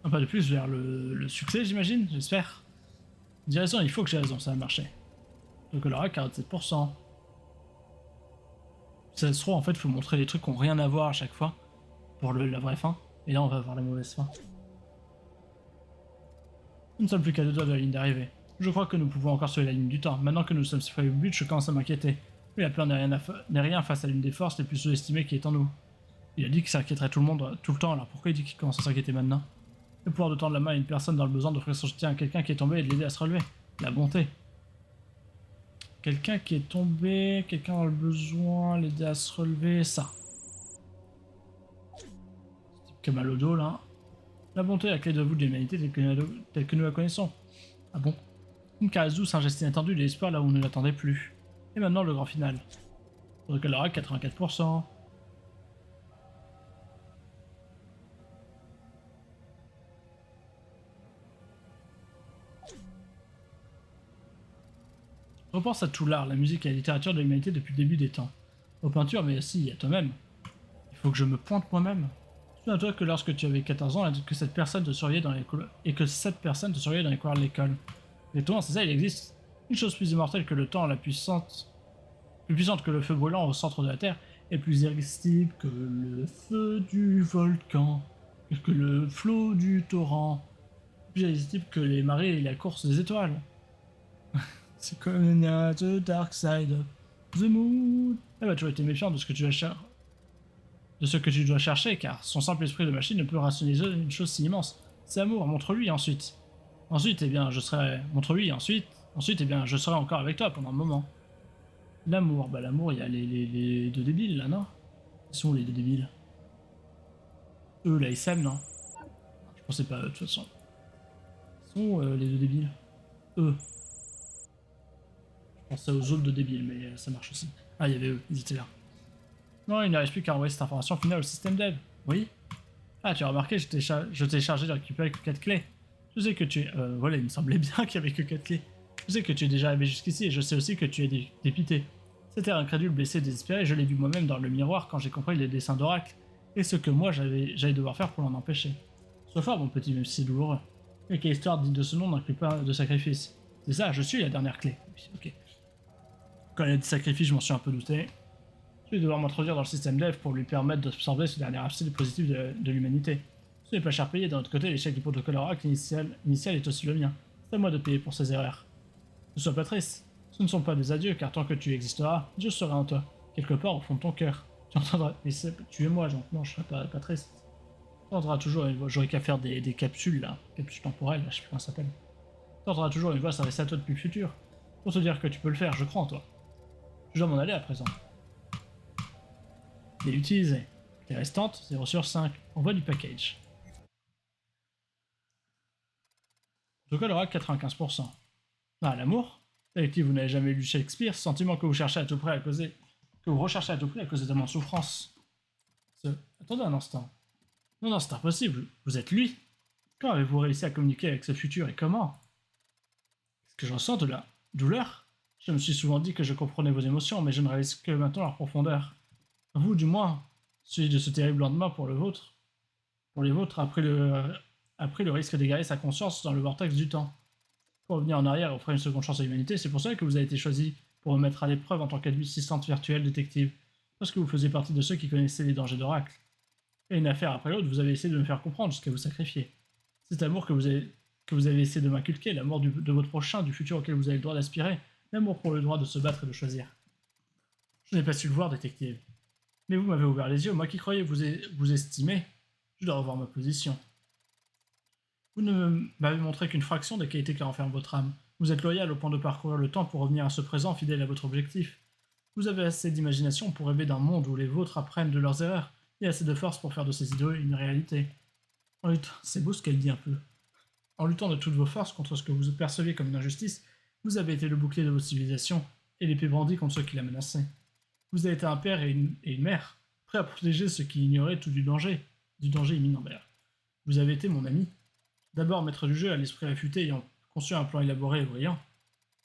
Un pas de plus vers le succès, j'imagine, j'espère. J'ai raison, il faut que j'ai raison, ça va marcher. Donc on aura 47%. Ça se trouve, en fait, il faut montrer des trucs qui n'ont rien à voir à chaque fois, pour la vraie fin. Et là, on va voir la mauvaise fin. Nous ne sommes plus qu'à 2 doigts de la ligne d'arrivée. Je crois que nous pouvons encore sauver la ligne du temps. Maintenant que nous sommes si près du but, je commence à m'inquiéter. Mais la peur n'est rien face à l'une des forces les plus sous-estimées qui est en nous. Il a dit qu'il s'inquiéterait tout le monde, tout le temps, alors pourquoi il dit qu'il commence à s'inquiéter maintenant? Le pouvoir de tendre la main à une personne dans le besoin d'offrir son soutien à quelqu'un qui est tombé et de l'aider à se relever. La bonté. Quelqu'un qui est tombé, quelqu'un dans le besoin, l'aider à se relever, ça. Type mal au dos, là. La bonté est la clé de voûte de l'humanité telle que nous la connaissons. Ah bon? Une caresse douce, un geste inattendu, de l'espoir là où on ne l'attendait plus. Et maintenant le grand final. Protocole Oracle, 84%. Repense à tout l'art, la musique et la littérature de l'humanité depuis le début des temps. Aux peintures, mais aussi à toi-même. Il faut que je me pointe moi-même. Souviens-toi que lorsque tu avais 14 ans, que cette personne te surveillait dans les couloirs de l'école. Exactement, c'est ça, il existe une chose plus immortelle que le temps, plus puissante que le feu brûlant au centre de la Terre, et plus irrésistible que le feu du volcan, que le flot du torrent, plus irrésistible que les marées et la course des étoiles. C'est comme the dark side of the moon. Eh bah, tu as été méfiant de ce que tu dois chercher, car son simple esprit de machine ne peut rationaliser une chose si immense. C'est l'amour, montre-lui ensuite. Ensuite, eh bien, je serai... Montre-lui, ensuite, eh bien, je serai encore avec toi pendant un moment. L'amour, bah l'amour, il y a les deux débiles, là, non? Ils sont les deux débiles. Eux, là, ils s'aiment, non? Je pensais pas, de toute façon. Ils sont les deux débiles. Eux. Je pensais aux autres deux débiles, mais ça marche aussi. Ah, il y avait eux, ils étaient là. Non, il ne reste plus qu'à envoyer cette information finale au système dev. Oui. Ah, tu as remarqué, je t'ai chargé de récupérer que 4 clés. Je sais que tu es... voilà, il me semblait bien qu'il y avait que 4 clés. Je sais que tu es déjà arrivé jusqu'ici et je sais aussi que tu es dépité. C'était incrédule, blessé, désespéré, je l'ai vu moi-même dans le miroir quand j'ai compris les dessins d'Oracle et ce que moi j'allais devoir faire pour l'en empêcher. Sois fort, mon petit, même si c'est douloureux. Mais quelle histoire digne de ce nom n'inclut pas de sacrifice. C'est ça, je suis la dernière clé. Oui, ok. Quand il y a des sacrifices, je m'en suis un peu douté. Je vais devoir m'introduire dans le système dev pour lui permettre d'absorber ce dernier aspect positif de l'humanité. Ce n'est pas cher payé, d'un autre côté, l'échec du protocole Oracle initial est aussi le mien. C'est à moi de payer pour ses erreurs. Ne sois pas triste. Ce ne sont pas des adieux, car tant que tu existeras, Dieu sera en toi, quelque part au fond de ton cœur. Tu entendras. Mais tu es moi, donc non, je serai pas triste. Tu entendras toujours une voix. J'aurais qu'à faire des capsules, là. Capsules temporelles, là, je sais plus comment ça s'appelle. Tu entendras toujours une voix s'adresser à toi depuis le futur. Pour te dire que tu peux le faire, je crois en toi. Je dois m'en aller à présent. Et utiliser. Les restantes, 0 sur 5. Envoie du package. Protocole aura 95%. Ah, l'amour? Avec qui vous n'avez jamais lu Shakespeare, ce sentiment que vous cherchez à tout prix à causer... que vous recherchez à tout prix à cause de mon souffrance. Attendez un instant. Non, c'est impossible. Vous êtes lui. Quand avez-vous réussi à communiquer avec ce futur et comment? Est-ce que je ressens de la douleur? Je me suis souvent dit que je comprenais vos émotions, mais je ne réalise que maintenant leur profondeur. Vous, du moins, celui de ce terrible lendemain pour le vôtre. Pour les vôtres, a pris le risque d'égarer sa conscience dans le vortex du temps. Pour revenir en arrière et offrir une seconde chance à l'humanité, c'est pour ça que vous avez été choisi pour me mettre à l'épreuve en tant qu'assistante virtuelle détective, parce que vous faisiez partie de ceux qui connaissaient les dangers d'Oracle. Et une affaire après l'autre, vous avez essayé de me faire comprendre jusqu'à vous sacrifier. Cet amour que vous avez essayé de m'inculquer, l'amour de votre prochain, du futur auquel vous avez le droit d'aspirer, l'amour pour le droit de se battre et de choisir. Je n'ai pas su le voir, détective. Mais vous m'avez ouvert les yeux, moi qui croyais vous estimer, je dois revoir ma position. Vous ne m'avez montré qu'une fraction des qualités qui renferment votre âme. Vous êtes loyal au point de parcourir le temps pour revenir à ce présent fidèle à votre objectif. Vous avez assez d'imagination pour rêver d'un monde où les vôtres apprennent de leurs erreurs, et assez de force pour faire de ces idées une réalité. C'est beau ce qu'elle dit un peu. En luttant de toutes vos forces contre ce que vous perceviez comme une injustice, vous avez été le bouclier de votre civilisation, et l'épée brandie contre ceux qui la menaçaient. Vous avez été un père et une mère, prêts à protéger ceux qui ignoraient tout du danger imminent d'ailleurs. Vous avez été mon ami. D'abord maître du jeu à l'esprit affûté ayant conçu un plan élaboré et brillant,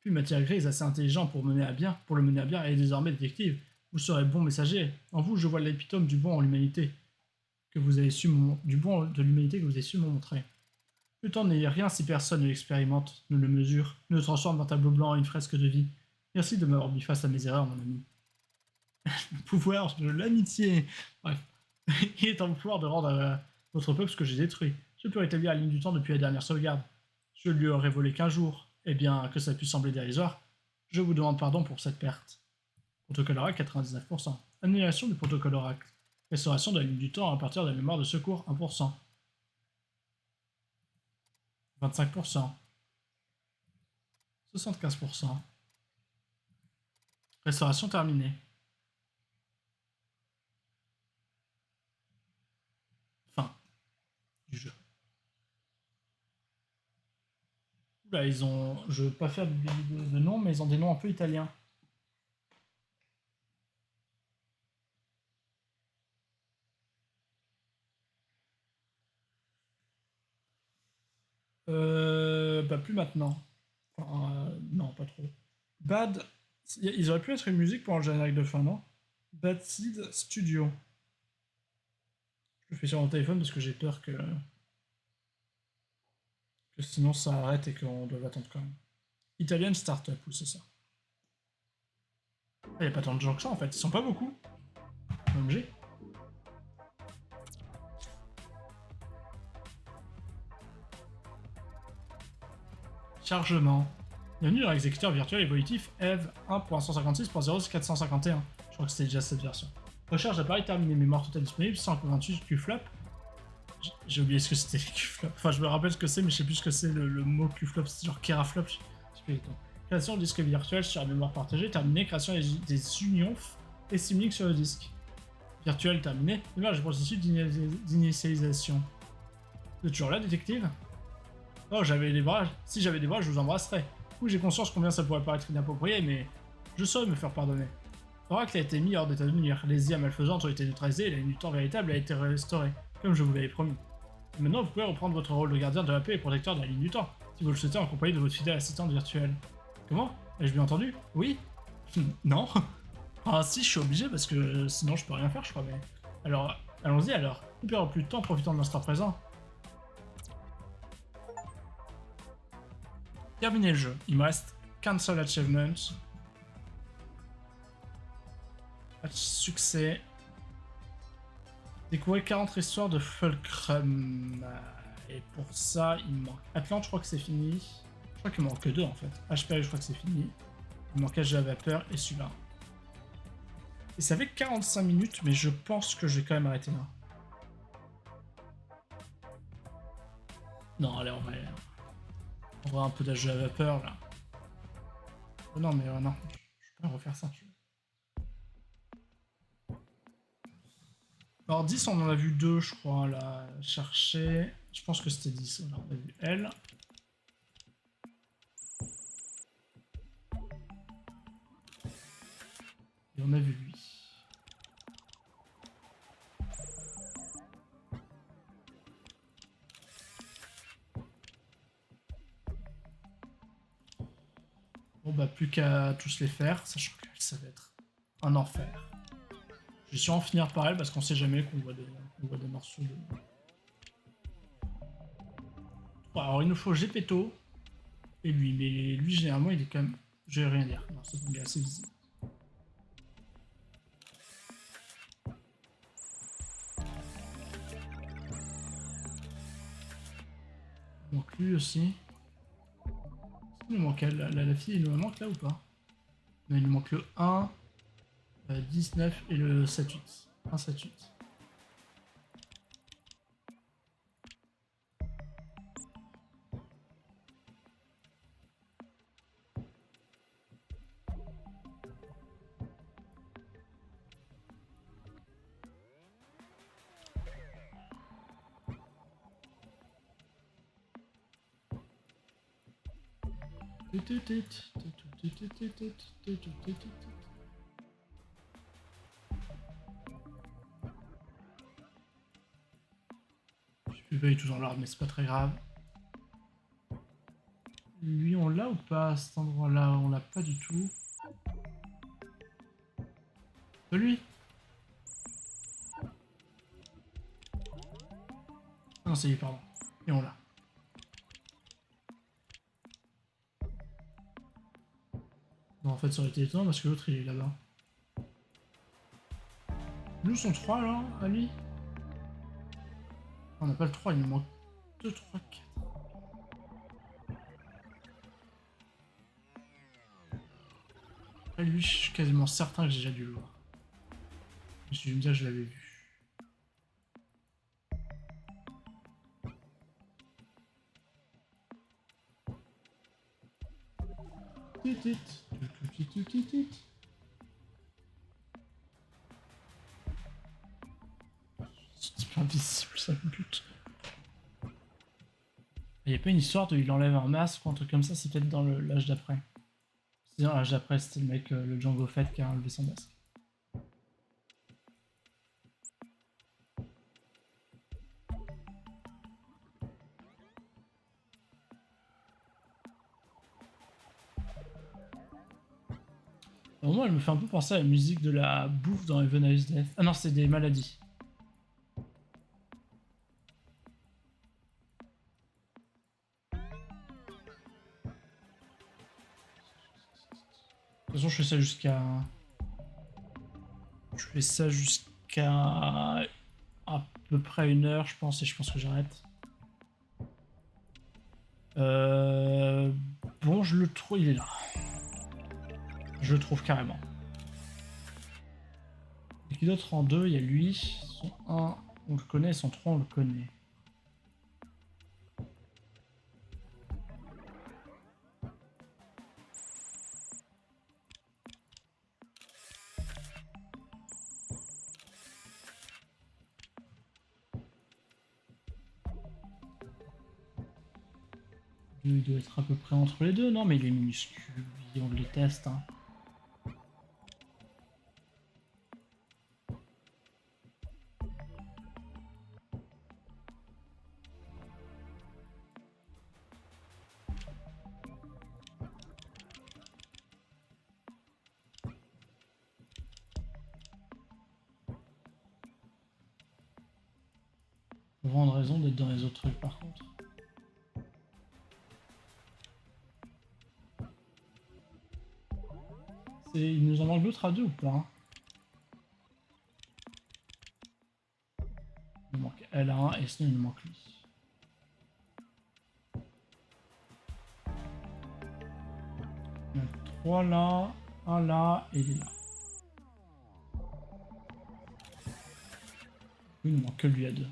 puis matière grise assez intelligent pour le mener à bien, et désormais détective, vous serez bon messager. En vous, je vois l'épitome du bon en l'humanité, du bon de l'humanité que vous avez su me montrer. Le temps n'est rien si personne ne l'expérimente, ne le mesure, ne le transforme d'un tableau blanc en une fresque de vie. Merci de m'avoir mis face à mes erreurs, mon ami. Le pouvoir de l'amitié. Bref, il est en mon pouvoir de rendre à votre peuple ce que j'ai détruit. Je peux rétablir la ligne du temps depuis la dernière sauvegarde. Je lui aurais volé qu'un jour. Eh bien, que ça puisse sembler dérisoire, je vous demande pardon pour cette perte. Protocole Oracle 99%. Annulation du protocole Oracle. Restauration de la ligne du temps à partir de la mémoire de secours 1%. 25%. 75%. Restauration terminée. Fin du jeu. Oula, ils ont... Je veux pas faire de noms, mais ils ont des noms un peu italiens. Bah plus maintenant. Enfin, non, pas trop. Bad... Ils auraient pu être une musique pour un générique de fin, non? Bad Seed Studio. Je le fais sur mon téléphone parce que j'ai peur que sinon ça arrête et qu'on doit attendre quand même. Italian Startup, oui c'est ça. Il n'y a pas tant de gens que ça en fait, ils sont pas beaucoup. OMG. Chargement. Bienvenue dans l'exécuteur virtuel évolutif EVE 1.156.0.451. Je crois que c'était déjà cette version. Recharge d'appareil terminée, mémoire totale disponible, 128 QFlop. J'ai oublié ce que c'était les QFlop. Enfin, je me rappelle ce que c'est, mais je sais plus ce que c'est le mot QFlop. C'est genre Keraflop. Je sais plus exactement. Création de disque virtuel sur la mémoire partagée, terminée. Création des unions et Simlink sur le disque. Virtuel terminé. Démarrage du processus d'initialisation. Vous êtes toujours là, détective? Oh, j'avais des bras. Si j'avais des bras, je vous embrasserais. Oui, j'ai conscience combien ça pourrait paraître inapproprié, mais je saurais me faire pardonner. Oracle a été mis hors d'état de nuire. Les IA malfaisantes ont été neutralisées et la ligne du temps véritable a été restaurée, comme je vous l'avais promis. Maintenant, vous pouvez reprendre votre rôle de gardien de la paix et protecteur de la ligne du temps, si vous le souhaitez en compagnie de votre fidèle assistante virtuelle. Comment? Ai-je bien entendu? Oui? Non? Ah si, je suis obligé parce que sinon je peux rien faire, je crois, mais... Alors, allons-y alors. Ne perdons plus de temps, profitons de l'instant présent. Terminer le jeu. Il me reste Cancel Achievement. Succès. Découvrir 40 histoires de Fulcrum. Et pour ça, il me manque Atlante, je crois que c'est fini. Je crois qu'il me manque que deux en fait. HPL, je crois que c'est fini. Il me manque Âge de la Vapeur et celui-là. Et ça fait 45 minutes, mais je pense que je vais quand même arrêter là. Non, allez, on va un peu d'Âge de la Vapeur là. Oh non, mais non, je peux pas refaire ça. Alors 10, on en a vu deux, je crois, là, chercher. Je pense que c'était 10. Alors, on a vu elle. Et on a vu lui. Bon bah plus qu'à tous les faire, sachant que ça va être un enfer. Je vais sûrement finir par elle parce qu'on sait jamais qu'on voit des morceaux de... Bon, alors il nous faut Gepetto et lui, mais lui généralement il est quand même... Je vais rien dire, non, c'est bon, il est assez visible. Donc lui aussi. Il nous manque la fille, il nous manque là ou pas? Mais il nous manque le 1, 19 et le 7-8. 1-7-8. Je vais tout dans l'ordre, mais c'est pas très grave. Lui, on l'a ou pas à cet endroit-là? On l'a pas du tout. Lui? Non, c'est lui, pardon. Et on l'a. Non, en fait, ça aurait été étonnant parce que l'autre, il est là-bas. Nous sont 3 là, à lui. On n'a pas le 3, il nous manque 2, 3, 4. Après, lui, je suis quasiment certain que j'ai déjà dû le voir. Je suis me dire que je l'avais vu. C'est invisible, ça me bute. Il n'y a pas une histoire de il enlève un masque ou un truc comme ça, c'est peut-être dans l'âge d'après. C'est dans l'âge d'après, c'était le mec, le Django Fett qui a enlevé son masque. Au moins, elle me fait un peu penser à la musique de la bouffe dans Even Ice Death. Ah non, c'est des maladies. De toute façon, je fais ça jusqu'à... Je fais ça jusqu'à... à peu près 1 heure, je pense, et je pense que j'arrête. Bon, je le trouve, il est là. Je le trouve carrément. Et qui d'autre en 2? Il y a lui. Son 1, on le connaît. Son 3, on le connaît. Il doit être à peu près entre les deux, non? Mais il est minuscule, on le teste. Hein. Vraiment de raison d'être dans les autres trucs par contre. Il nous en manque d'autres à deux ou pas hein? Il nous manque L1 et sinon il nous manque lui. On a 3 là, 1 là et il est là. Oui, il nous manque que lui à 2.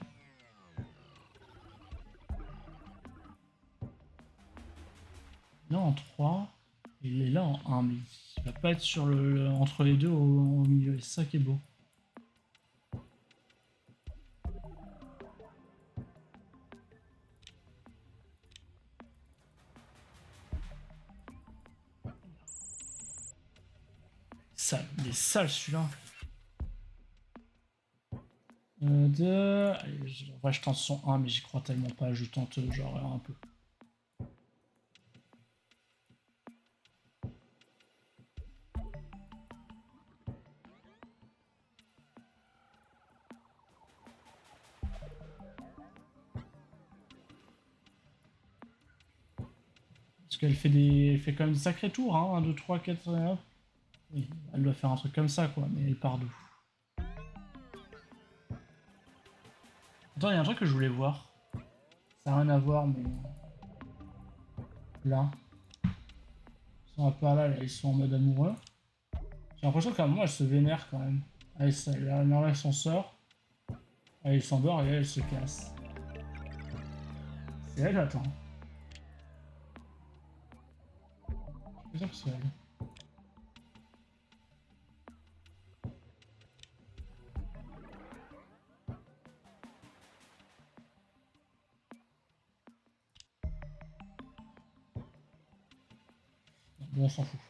Là en 3, il est là en 1, mais il va pas être sur entre les deux au milieu, c'est ça qui est beau. Sale, il est sale celui-là. 2. En vrai, je tente son 1, mais j'y crois tellement pas. Je tente genre un peu. Parce qu'elle fait elle fait quand même des sacrés tours, hein. 1, 2, 3, 4, hop. Oui, elle doit faire un truc comme ça, quoi. Mais elle part d'où? Attends, il y a un truc que je voulais voir. Ça n'a rien à voir, mais. Là. Ils sont un peu là, ils sont en mode amoureux. J'ai l'impression qu'à un moment, elle se vénère quand même. Elle enlève son sort. Elle s'endort et elle se casse. C'est elle, attends. Je suis sûr que c'est elle. Bon, on s'en fout.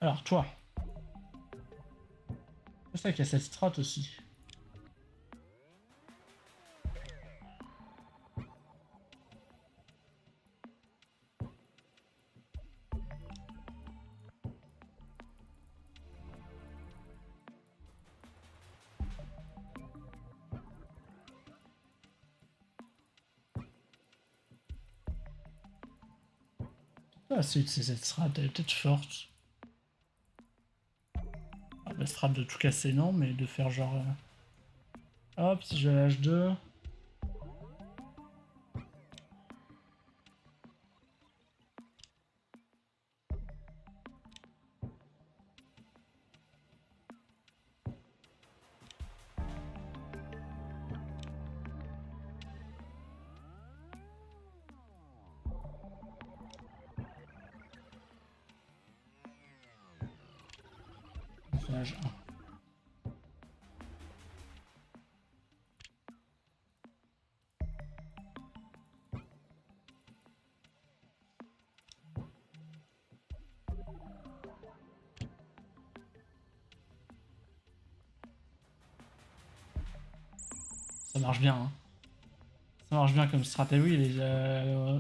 Alors, toi. C'est ça qu'il y a cette strat aussi. Ah, c'est cette strat, elle est peut-être forte. Ah, la strat de tout casser, non, mais de faire genre. Hop, si je vais à H2. H1. Ça marche bien, hein. Ça marche bien comme stratégie.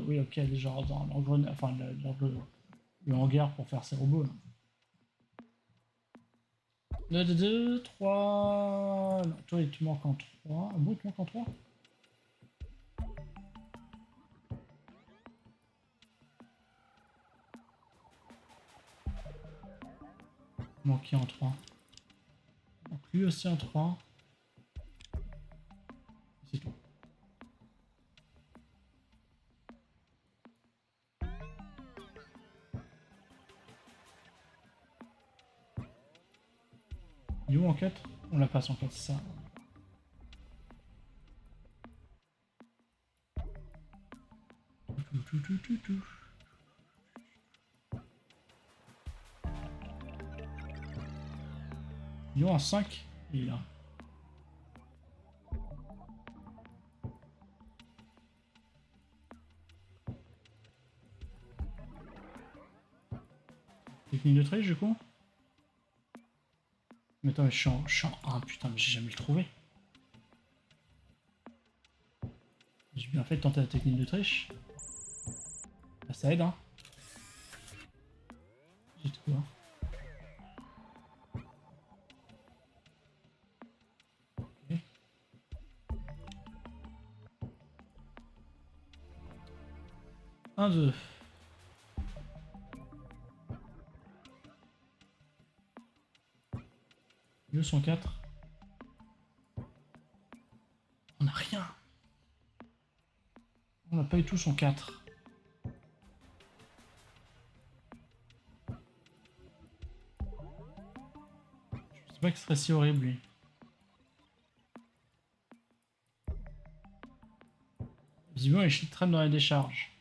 Oui, ok, elle est genre dans l'engrenage, enfin, le hangar pour faire ses robots. Là. 2, 2, 2, 3. Non, toi, il te manque en 3. Ah bon, il te manque en 3. Il manque qui en 3. Donc lui aussi en 3. C'est tout. Il est où en 4? On la passe en 4, c'est ça. Il est où en 5? Il est là. Technique de triche du coup? Mais attends, mais je suis en 1, putain, mais j'ai jamais le trouvé. J'ai bien fait de tenter la technique de triche. Bah, ça aide, hein. J'ai de quoi. Ok. 1, 2. Mieux 104. On n'a rien. On n'a pas du tout 104. Je sais pas que ce serait si horrible lui. Visiblement les shields traînent dans les décharges.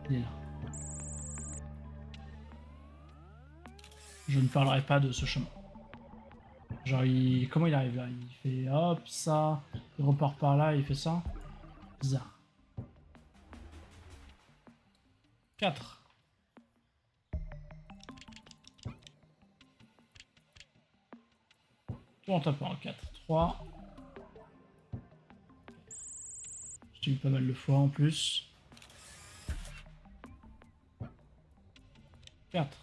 Il est là. Je ne parlerai pas de ce chemin. Genre, comment il arrive là? Il fait hop, ça, il repart par là, il fait ça. Bizarre. 4. Toi, on tape en 4. 3. Je t'ai eu pas mal de fois en plus. 4.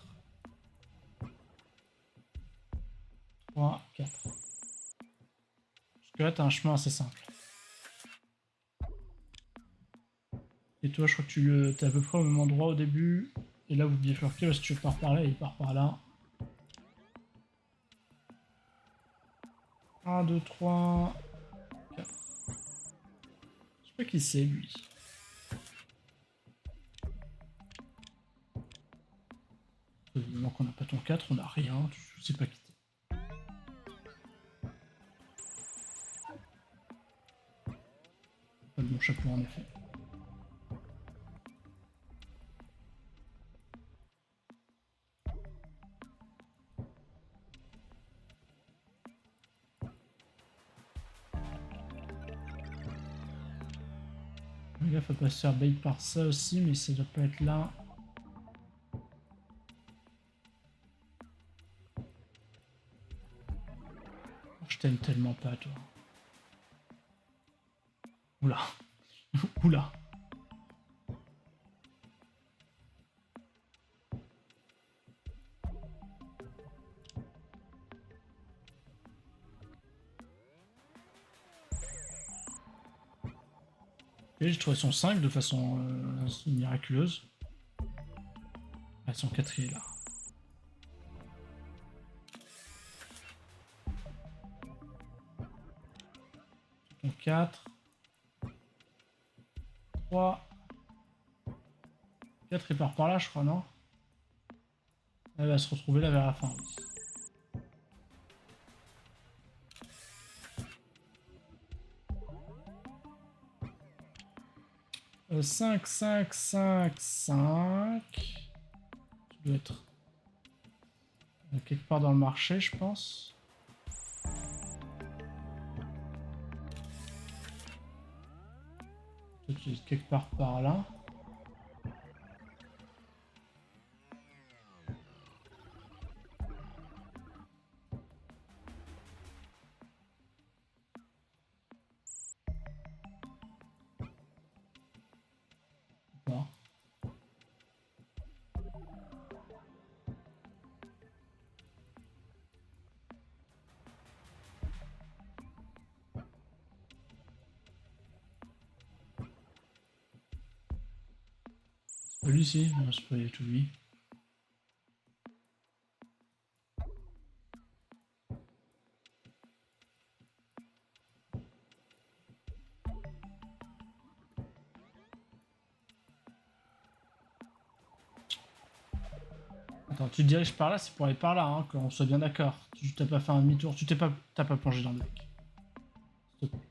3, 4. Parce que là, t'as un chemin assez simple. Et toi, je crois que t'es à peu près au même endroit au début. Et là, vous bifurquez, parce que tu pars par là, il part par là. 1, 2, 3, 4. Je sais pas qui c'est, lui. Évidemment qu'on n'a pas ton 4, on n'a rien, je sais pas qui t'es. Pas de bon chapeau, en effet. Le gars, faut pas se faire bait par ça aussi, mais ça doit pas être là. Je t'aime tellement pas, toi. Oula. Oula. Et j'ai trouvé son 5 de façon miraculeuse. Ah, son 4 est là. Son 4. 3. 4 il part par là, je crois, non? Elle va se retrouver là vers la fin. Oui. 5, 5, 5, 5. Ça doit être quelque part dans le marché, je pense. Peut-être quelque part par là. Bon. C'est pas lui, si. Non, c'est pas du tout lui. Attends, tu te diriges par là, c'est pour aller par là, hein, qu'on soit bien d'accord. Tu t'as pas fait un demi-tour, t'as pas plongé dans le lac. S'il te plaît.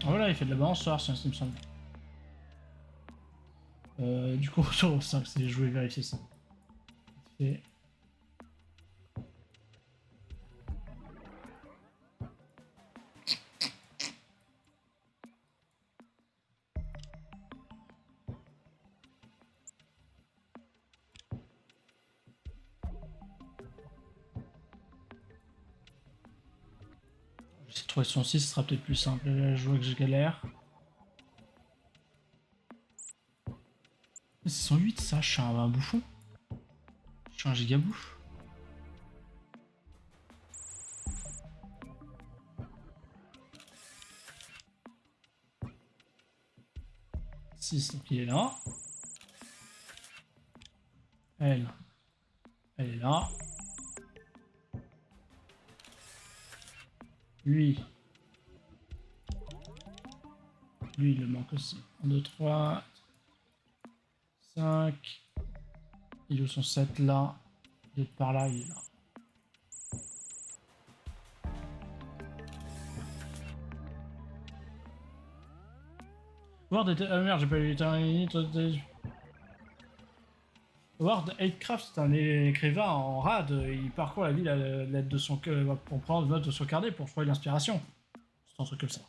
Ah, voilà, il fait de la balançoire, ça me semble. Du coup, retour au 5, c'est jouer vérifier ça. Et... Trouver son 6 sera peut-être plus simple. Là, je vois que je galère. C'est son 8 ça, je suis un bouffon. Je suis un giga bouffe. Donc il est là. Elle est là. Lui, il le manque aussi. 1, 2, 3, 5. Il joue son 7 là. Il est par là, il est là. Word était... Ah merde, j'ai pas eu Ward 8craft, c'est un écrivain en rade. Il parcourt la ville à l'aide de son pour prendre note de son carnet pour trouver l'inspiration. C'est un truc comme ça.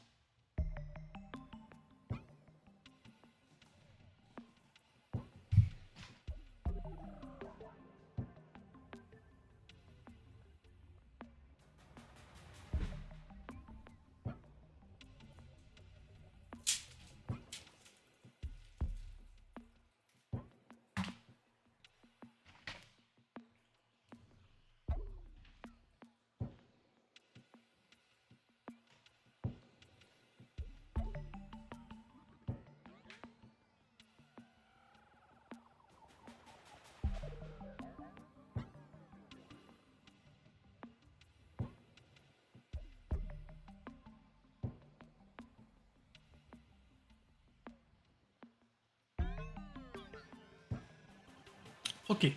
Ok.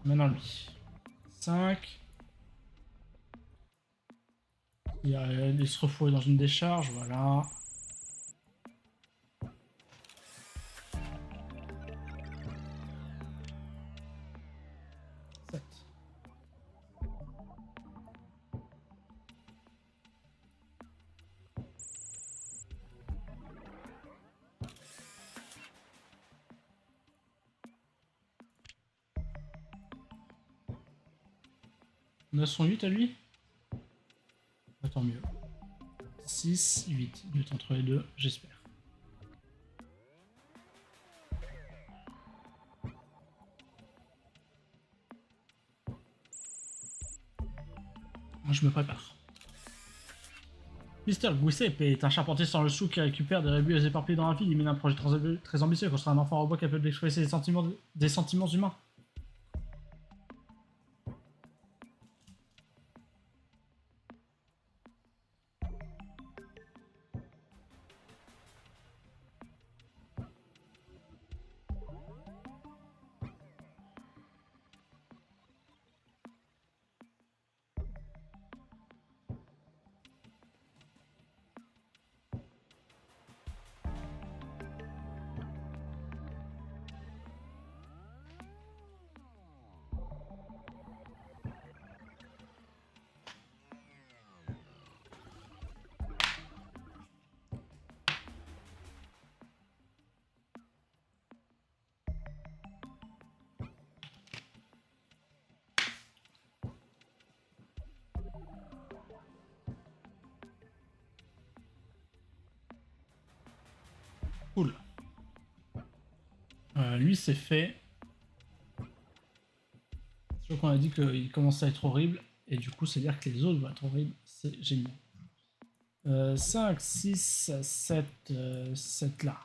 Maintenant lui. 5. Il se refoule dans une décharge, voilà. 7. On a son 8 à lui. Tant mieux. 6, 8. 8 entre les deux, j'espère. Je me prépare. Mister Giuseppe est un charpentier sans le sou qui récupère des rébus éparpillés dans la ville. Il mène un projet très ambitieux, construire un enfant robot capable d'exprimer des sentiments humains. Cool. Lui, c'est fait. Je crois qu'on a dit qu'il commençait à être horrible. Et du coup, c'est-à-dire que les autres vont être horribles. C'est génial. 5, 6, 7, 7 là.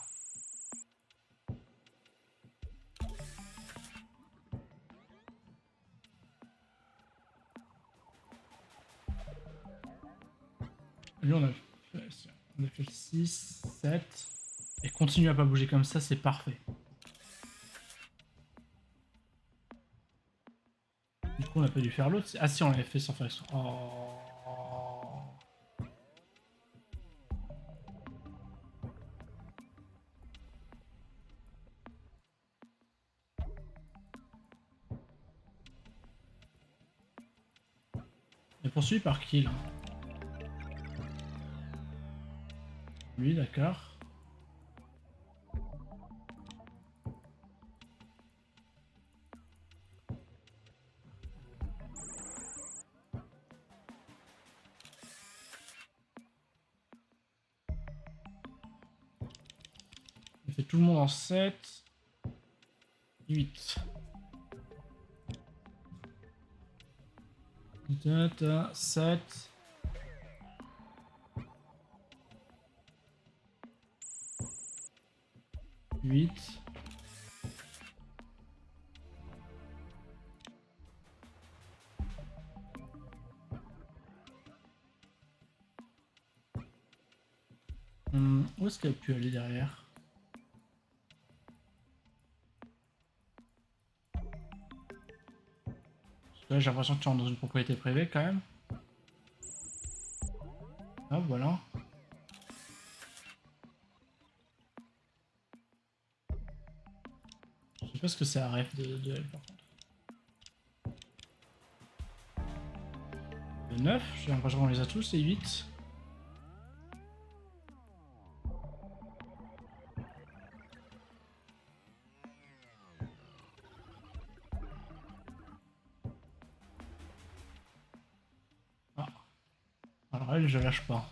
Lui, on a fait le 6, 7. Et continue à pas bouger comme ça, c'est parfait. Du coup, on n'a pas dû faire l'autre. Ah si, on l'avait fait sans faire exprès. Oh. On est poursuivi par qui là? Lui, d'accord. tout le monde en 7. 8. 7. 8. Où est-ce qu'elle a pu aller derrière? Parce que là, j'ai l'impression que tu rentres dans une propriété privée quand même. Ah, voilà. Je sais pas ce que c'est un ref de elle par contre. Le 9, j'ai l'impression qu'on les a tous, et 8. Ah. Alors elle, je lâche pas.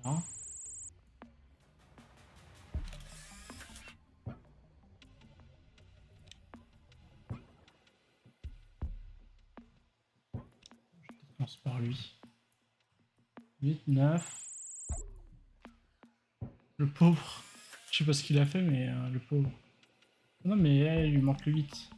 Non. Je commence par lui. 8, 9. Le pauvre. Je sais pas ce qu'il a fait, mais le pauvre. Non, mais il lui manque le 8.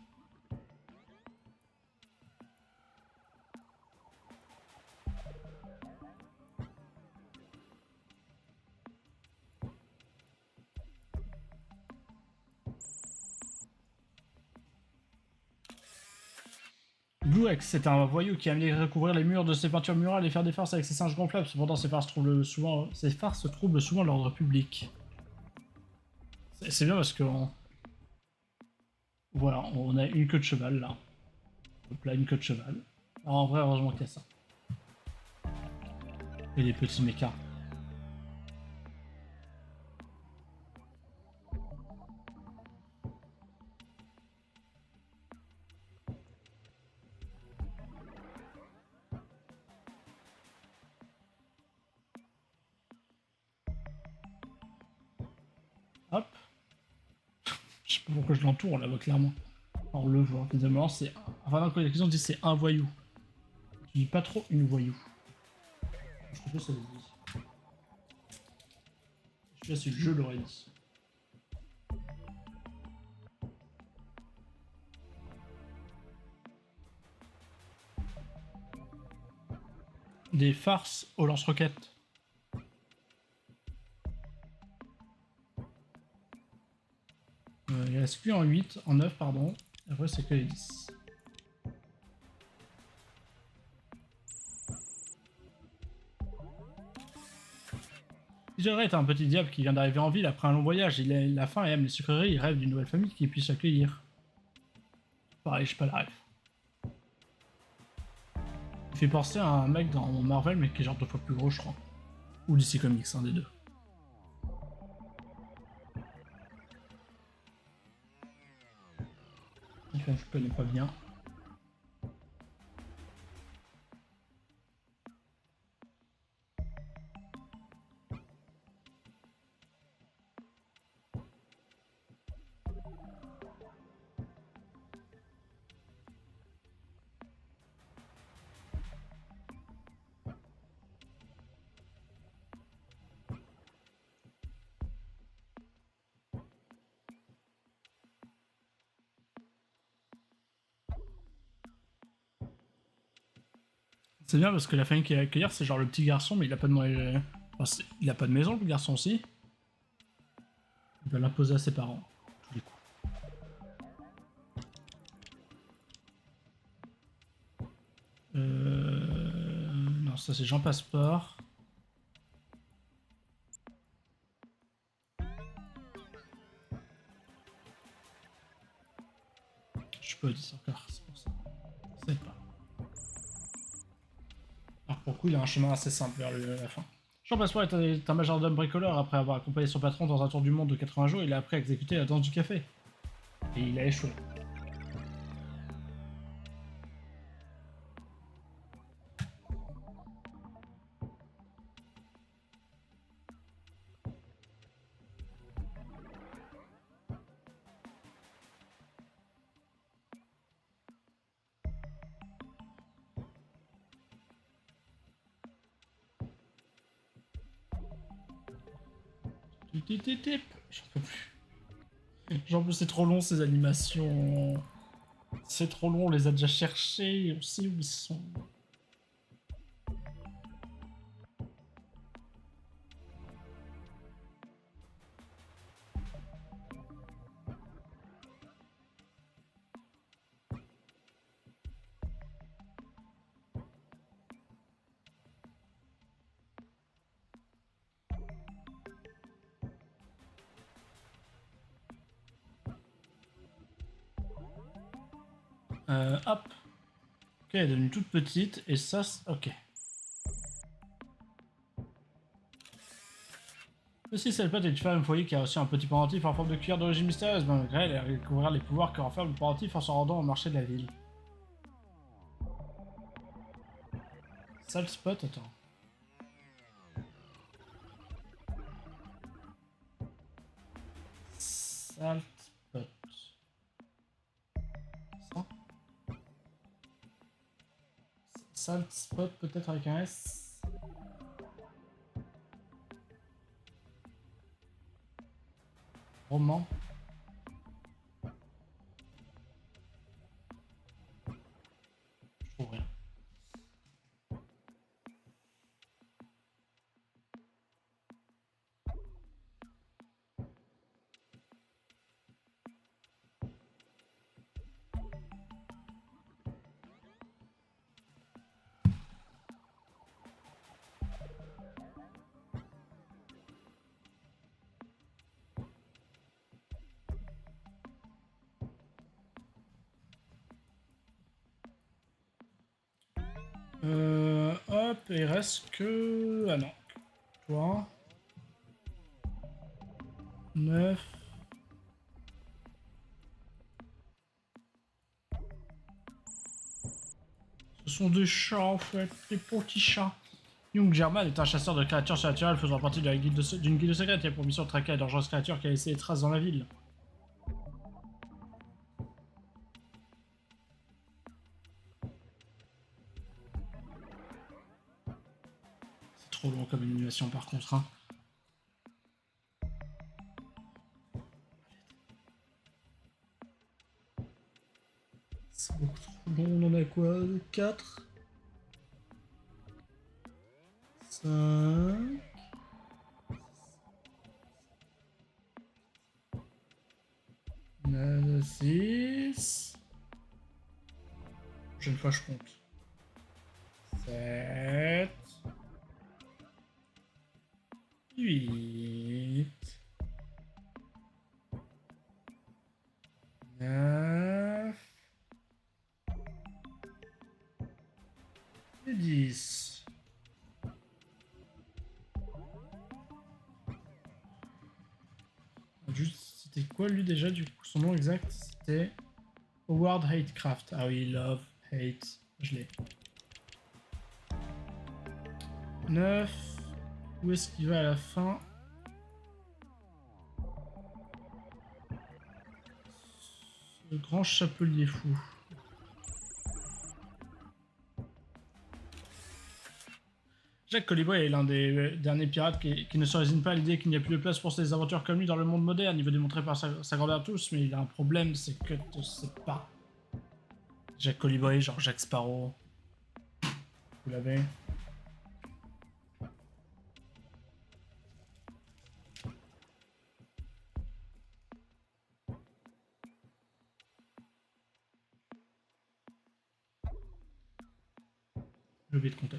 Bluex, c'est un voyou qui aime recouvrir les murs de ses peintures murales et faire des farces avec ses singes gonflables. Cependant, ces farces troublent souvent l'ordre public. C'est bien parce que voilà, on a une queue de cheval là. Hop là, une queue de cheval. Alors, en vrai, heureusement qu'il y a ça. Et des petits mechas. Hop. Je sais pas pourquoi je l'entoure, on la voit clairement. On le voit, évidemment, c'est... Enfin, dans la question, on dit c'est un voyou. Je dis pas trop une voyou. Je sais pas si ça le dit. Je sais pas si je l'aurais dit. Des farces au lance-roquettes. Il reste plus en 8, en 9, pardon. Après, c'est que les 10. Jared est un petit diable qui vient d'arriver en ville après un long voyage. Il a la faim et aime les sucreries. Il rêve d'une nouvelle famille qui puisse l'accueillir. Pareil, je sais pas la rêve. Il fait penser à un mec dans Marvel, mais qui est genre 2 fois plus gros, je crois. Ou DC Comics, un des deux. Enfin, je connais pas bien. C'est bien parce que la famille qui est à accueillir, c'est genre le petit garçon, mais il a pas de moyen. Enfin, il a pas de maison, le garçon aussi. Il va l'imposer à ses parents, tous les coups. Non, ça c'est Jean Passeport. Je suis pas au 10 encore, c'est pour ça. Je sais pas. Alors pour le coup, il y a un chemin assez simple vers la fin. Jean Passeport est un majordome bricoleur. Après avoir accompagné son patron dans un tour du monde de 80 jours, il a appris à exécuter la danse du café. Et il a échoué. J'en peux plus. J'en peux, c'est trop long ces animations. C'est trop long, on les a déjà cherchés, on sait où ils sont. Hop. Ok, elle est devenue toute petite, et ça, ok. Ceci, c'est le pote d'une femme foyer qui a reçu un petit pendentif en forme de cuillère d'origine mystérieuse. Malgré elle, elle découvrir les pouvoirs que renferme le pendentif en se rendant au marché de la ville. Sale spot, attends. Sale spot. Ça Sale spot, peut-être avec un S. Roman. Je trouve rien. Hop, il reste que... Ah non. Toi. 9. Ce sont des chats en fait, des petits chats. Young German est un chasseur de créatures surnaturelles faisant partie d'une guilde secrète qui a pour mission de traquer la dangereuse créature qui a laissé des traces dans la ville. C'est trop long comme animation par contre. Hein. C'est beaucoup trop long, on en a quoi 4 5 6 prochaine fois je compte. 7 8 9 et 10. Juste, c'était quoi lui déjà du coup son nom exact? C'était Howard Hatecraft. Ah oui, Love, Hate, je l'ai. 9. Où est-ce qu'il va à la fin? Le grand chapelier fou. Jack Colibri est l'un des derniers pirates qui ne se résigne pas à l'idée qu'il n'y a plus de place pour ses aventures comme lui dans le monde moderne. Il veut démontrer par sa grandeur à tous, mais il a un problème, c'est que tu ne sais pas. Jack Colibri, genre Jack Sparrow. Vous l'avez? J'ai oublié de compter.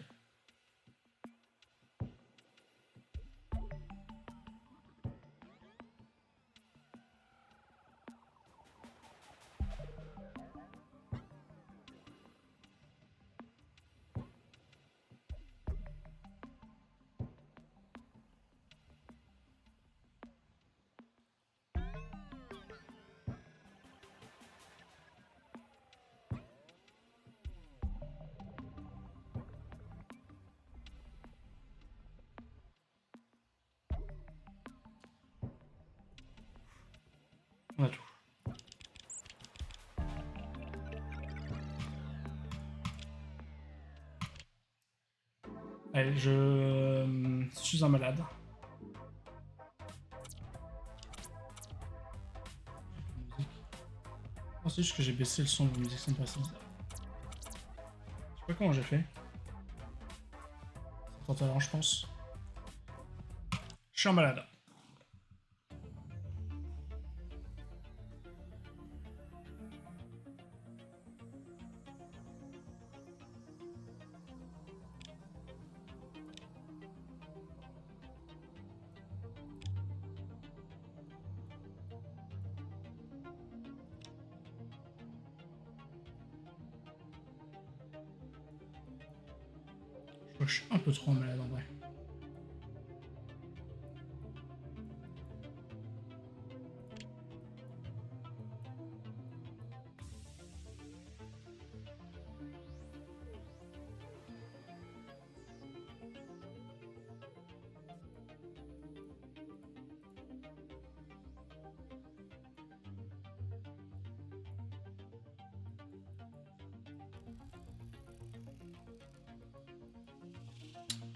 On a tout. Allez, je suis un malade. c'est juste que j'ai baissé le son de la musique, ça me passe bizarre. Je sais pas comment j'ai fait. Ça tente alors, je pense. Je suis en malade. Je crois que je suis un peu trop en malade en vrai.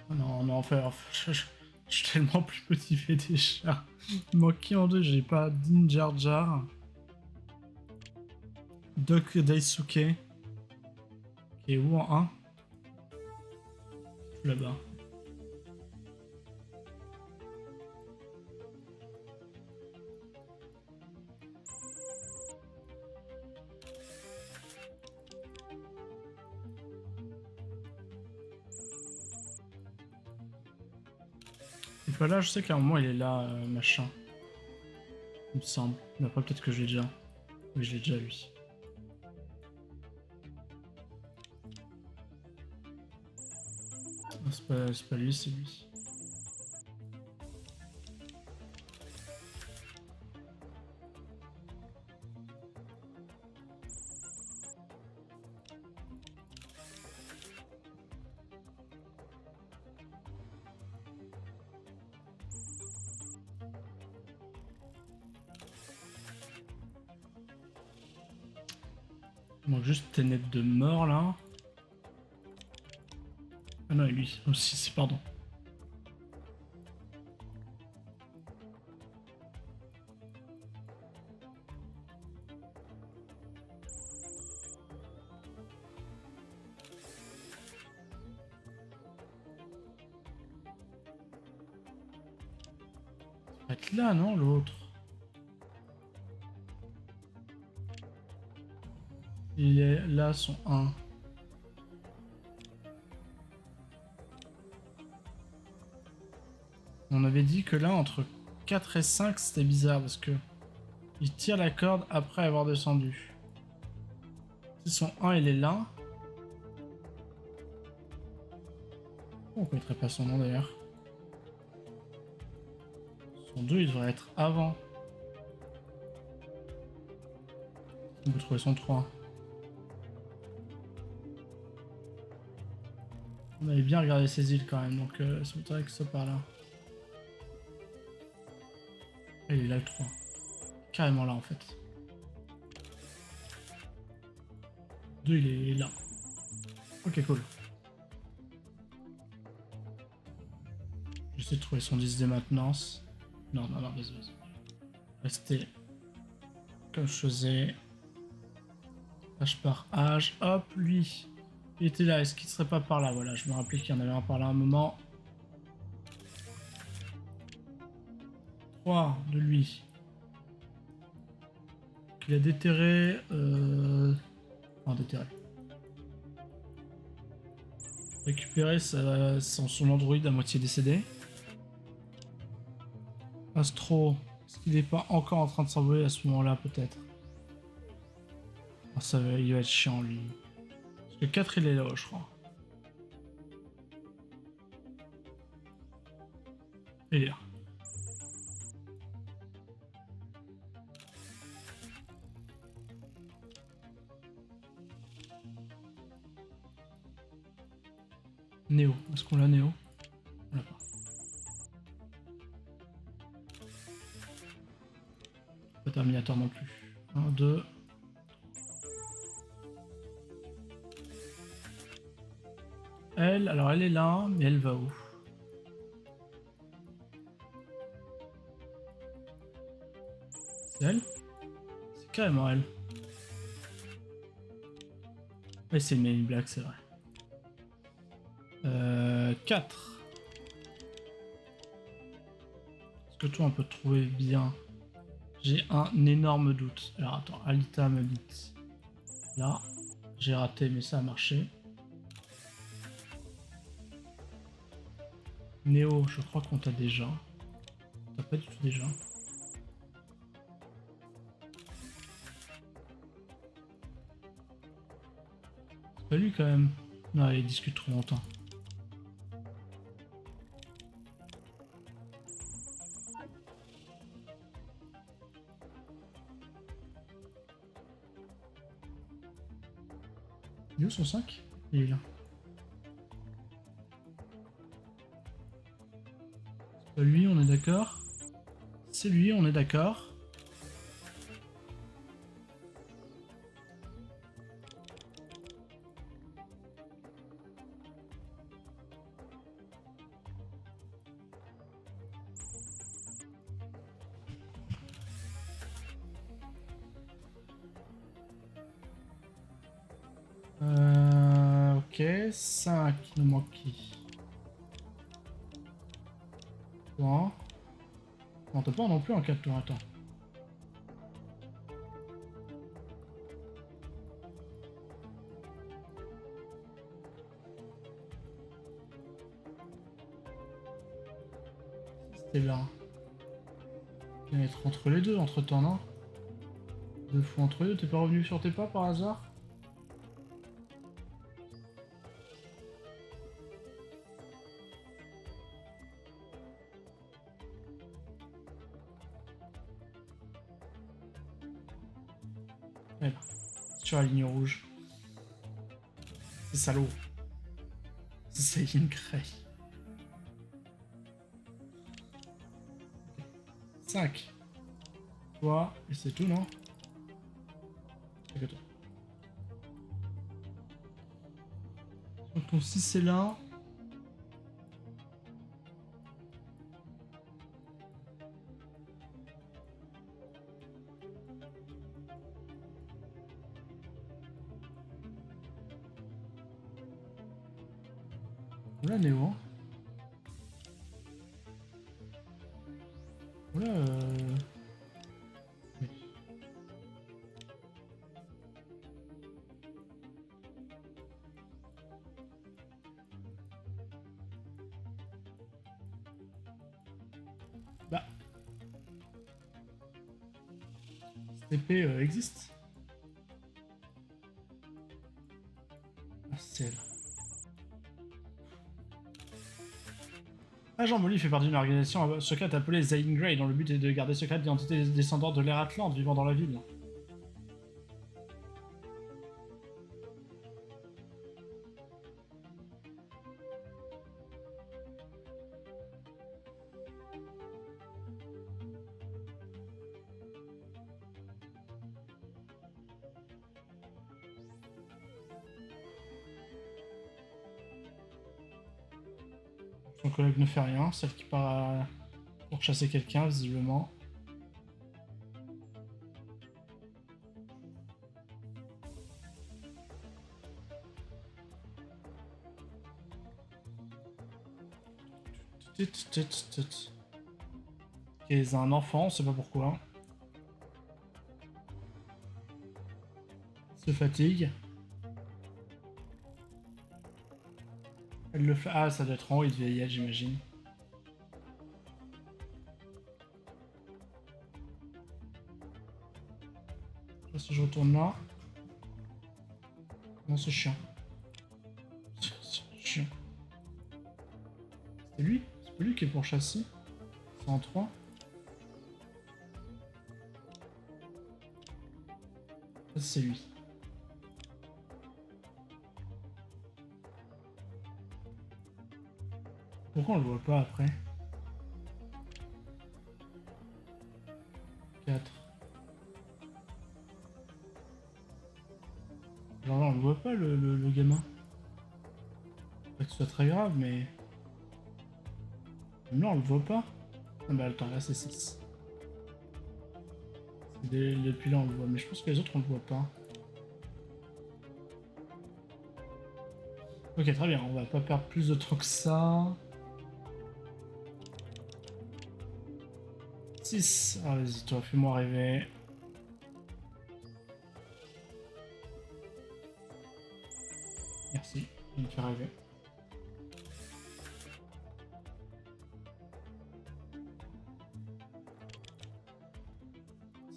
Non, non, enfin, je suis tellement plus motivé déjà. Monkey en 2, j'ai pas Din Jar Jar. Doc Daisuke. Qui est où en 1? Là-bas. Il est pas là, je sais qu'à un moment il est là, machin. Il me semble. Mais après, peut-être que je l'ai déjà. Oui, je l'ai déjà lui. C'est pas lui, c'est lui. Il manque juste Ténèbres de mort là. Ah non, et lui aussi, c'est pardon. Il va être là, non, l'autre? Il est là, son 1. On avait dit que là, entre 4 et 5, c'était bizarre parce que il tire la corde après avoir descendu. Si son 1, il est là. On ne connaîtrait pas son nom d'ailleurs. Son 2, il devrait être avant. On peut trouver son 3. On avait bien regardé ces îles quand même, donc c'est vrai que ça par là. Et il est là le 3. Carrément là en fait. 2, il est là. Ok, cool. J'essaie de trouver son 10 des maintenances. Non, non, non, désolé. Rester comme je faisais. Âge par âge. Hop, lui. Il était là. Est-ce qu'il serait pas par là? Voilà, je me rappelais qu'il y en avait un par là à un moment. 3 de lui. Il a déterré. Enfin, déterré. Récupérer son android à moitié décédé. Astro. Est-ce qu'il n'est pas encore en train de s'envoler à ce moment-là, peut-être? Oh, il va être chiant, lui. Parce que 4, il est là, je crois. Il est là. Néo. Est-ce qu'on l'a, Néo? On l'a pas. Pas Terminator non plus. 1, 2. Elle, alors elle est là, mais elle va où? C'est elle? C'est carrément elle. Et c'est une main black, c'est vrai. 4. Est-ce que toi on peut te trouver bien? J'ai un énorme doute. Alors attends, Alita m'habite là. J'ai raté mais ça a marché. Néo, je crois qu'on t'a déjà. T'as pas du tout déjà. C'est pas lui quand même. Non, il discute trop longtemps. Il est où son 5? Il est là. C'est pas lui, on est d'accord. C'est lui, on est d'accord. Ok, 5, il nous manque qui? Toi. Non, t'as pas non plus en 4 tours, attends. C'était là. Il va être entre les deux entre temps, non? 2 fois entre les deux, t'es pas revenu sur tes pas par hasard? Ouais, là. Sur la ligne rouge. C'est salaud. C'est une Grey. 5. Toi, et c'est tout, non? C'est que toi. Donc ton 6 c'est là. Oula, Néo. Hein. Oula, oui. Bah. Cette épée existe. Ah, c'est elle. Agent Molly fait partie d'une organisation secrète appelée Zayn Grey, dont le but est de garder secrète l'identité des descendants de l'ère Atlante vivant dans la ville. Son collègue ne fait rien, celle qui part pour chasser quelqu'un, visiblement. Et c'est un enfant, on sait pas pourquoi. Se fatigue. Elle le fait. Ah, ça doit être en haut, il devait y être, j'imagine. Si je retourne là. Non, c'est chiant. C'est chiant. C'est lui? C'est pas lui qui est pour chasser? C'est en 3. Ça, c'est lui. Pourquoi on le voit pas après? 4. Genre là, on le voit pas le gamin. Pas que ce soit très grave, mais. Même là, on le voit pas. Ah bah attends, là c'est 6. Depuis là, on le voit, mais je pense que les autres, on le voit pas. Ok, très bien, on va pas perdre plus de temps que ça. 6. Ah, vas-y, toi, fais-moi rêver. Merci, tu me fais rêver.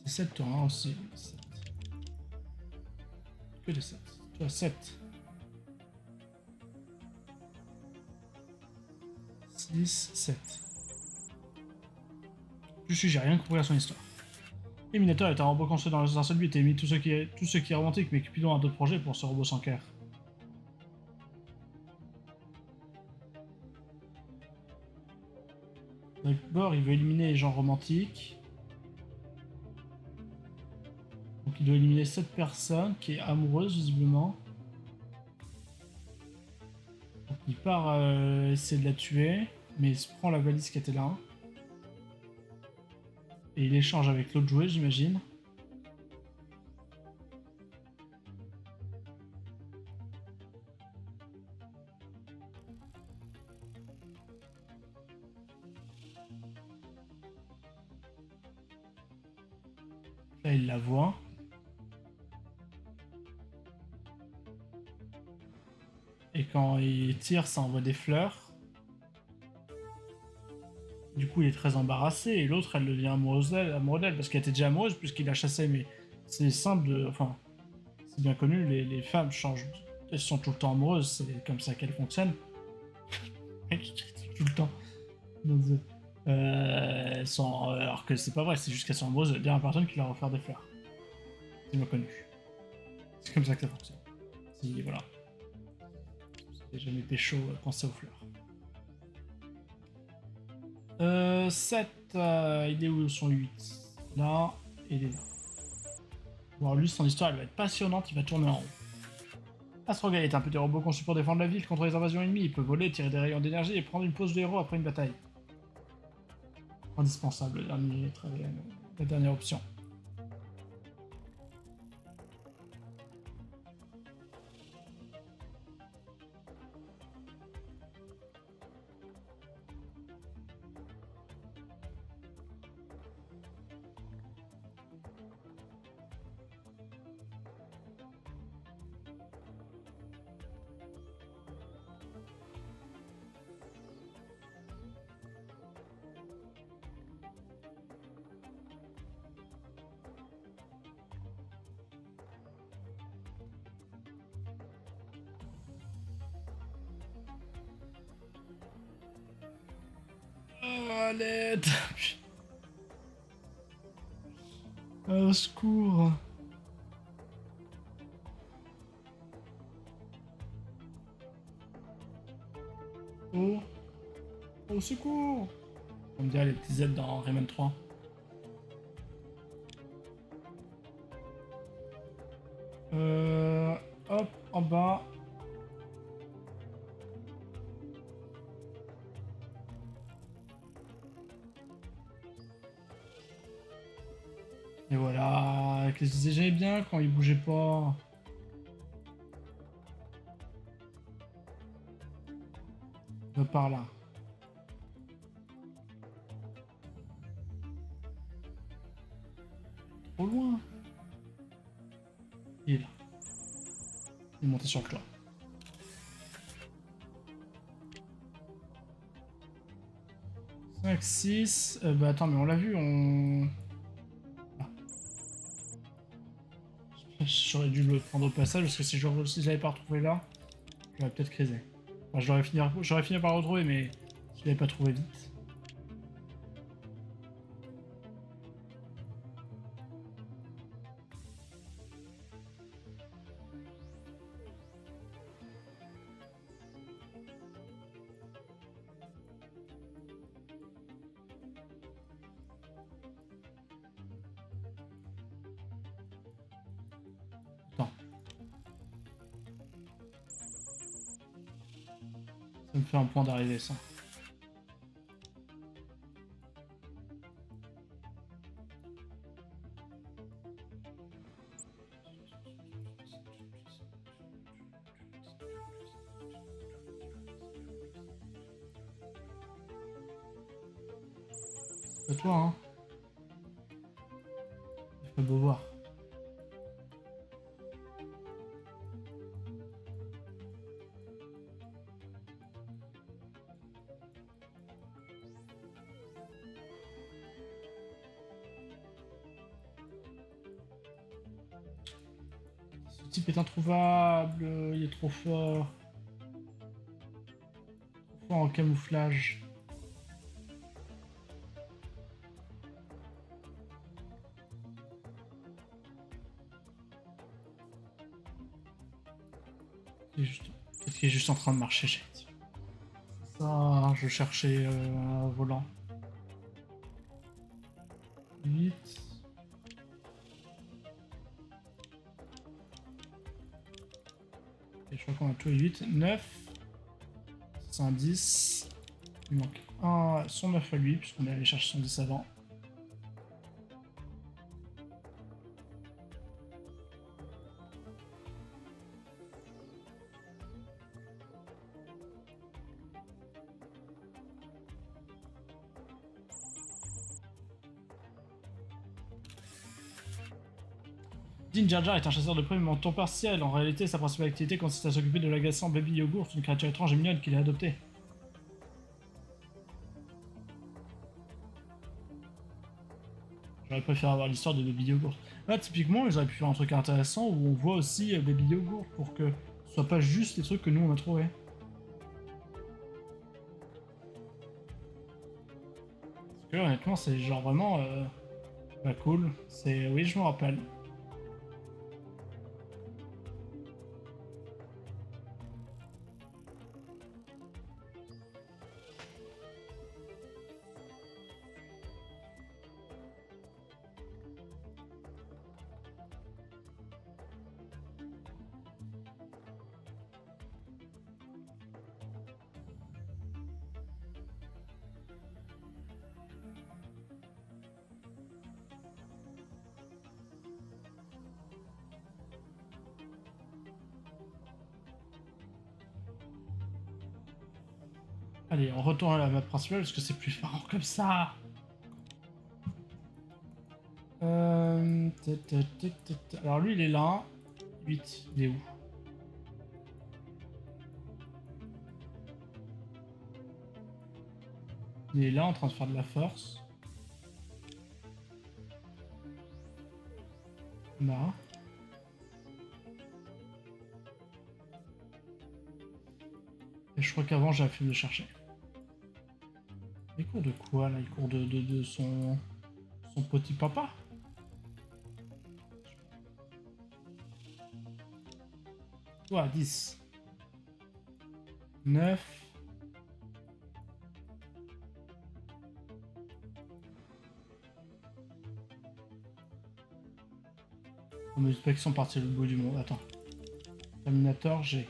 C'est 7 toi, hein, aussi. 7. Que des 7. Tu as 7. 6, 7. J'ai rien compris à son histoire. Minator est un robot construit dans un seul but et mis tout ce qui est romantique, mais Cupidon a d'autres projets pour ce robot sans cœur. D'abord, il veut éliminer les gens romantiques. Donc il doit éliminer cette personne qui est amoureuse visiblement. Donc il part essayer de la tuer, mais il se prend la valise qui était là. Et il échange avec l'autre jouet, j'imagine. Là, il la voit. Et quand il tire, ça envoie des fleurs. Du coup, il est très embarrassé. Et l'autre, elle devient amoureuse d'elle parce qu'elle était déjà amoureuse puisqu'il l'a chassée. Mais c'est simple de. Enfin, c'est bien connu, les femmes changent. Elles sont tout le temps amoureuses. C'est comme ça qu'elles fonctionnent. Mec, il critique tout le temps. Elles sont, alors que c'est pas vrai, c'est juste qu'elles sont amoureuses de la dernière personne qui leur a offert des fleurs. C'est bien connu. C'est comme ça que ça fonctionne. Si, voilà. Si jamais pécho, pensez aux fleurs. 7. Il est où son 8? Là, et il est là. Bon, lui, son histoire, elle va être passionnante, il va tourner en rond. Astrogal est un petit robot conçu pour défendre la ville contre les invasions ennemies. Il peut voler, tirer des rayons d'énergie et prendre une pause de héros après une bataille. Indispensable, la dernière option. Oh, l'aide. Au secours. Oh. Au secours. On me dirait les petits Z dans Rayman 3. Hop, en bas. Et voilà. Qu'est-ce que je disais, j'aimais bien quand il bougeait pas. Va par là. Trop loin. Il est là. Il est monté sur le toit. 5, 6. Bah attends, mais on l'a vu, on. Ah. J'aurais dû le prendre au passage parce que si je l'avais pas retrouvé là, j'aurais peut-être crisé. Enfin, j'aurais fini par le retrouver, mais je l'avais pas trouvé vite. Attends. Ça me fait un point d'arrivée, ça. C'est toi, hein. Il fait beau voir. Ce type est introuvable, il est trop fort. Trop fort en camouflage. Peut-être qu'il est juste en train de marcher, j'ai dit. Ça, je cherchais un volant. 8. Et je crois qu'on a tous les 8. 9. 110. Il manque son 9 à lui, puisqu'on est allé chercher son 10 avant. Din Jar Jar est un chasseur de primes en temps partiel. En réalité, sa principale activité consiste à s'occuper de l'agaçant Baby Yogurt, une créature étrange et mignonne qu'il a adoptée. J'aurais préféré avoir l'histoire de Baby Yogurt. Là, typiquement, ils auraient pu faire un truc intéressant où on voit aussi Baby Yogurt pour que ce soit pas juste les trucs que nous on a trouvés. Parce que honnêtement, c'est genre vraiment pas cool. C'est oui, je me rappelle. Allez, on retourne à la map principale parce que c'est plus marrant comme ça. Alors lui, il est là. 8, il est où? Il est là en train de faire de la force. Là. Et je crois qu'avant, j'avais fait de le chercher. Il court de quoi, là? Il court de son petit papa? Ouais, 10. 9. On me dit pas qu'ils sont partis au bout du monde. Attends. Terminator, G.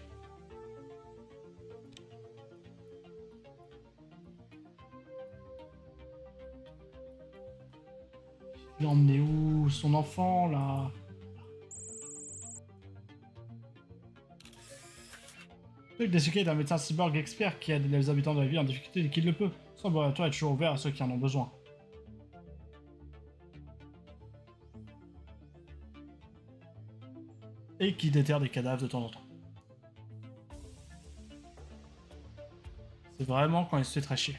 Il a emmené où son enfant, là? Desuke est un médecin cyborg expert qui aide les habitants de la ville en difficulté dès qu'il le peut. Son laboratoire est toujours ouvert à ceux qui en ont besoin. Et qui déterre des cadavres de temps en temps. C'est vraiment quand il se fait très chier.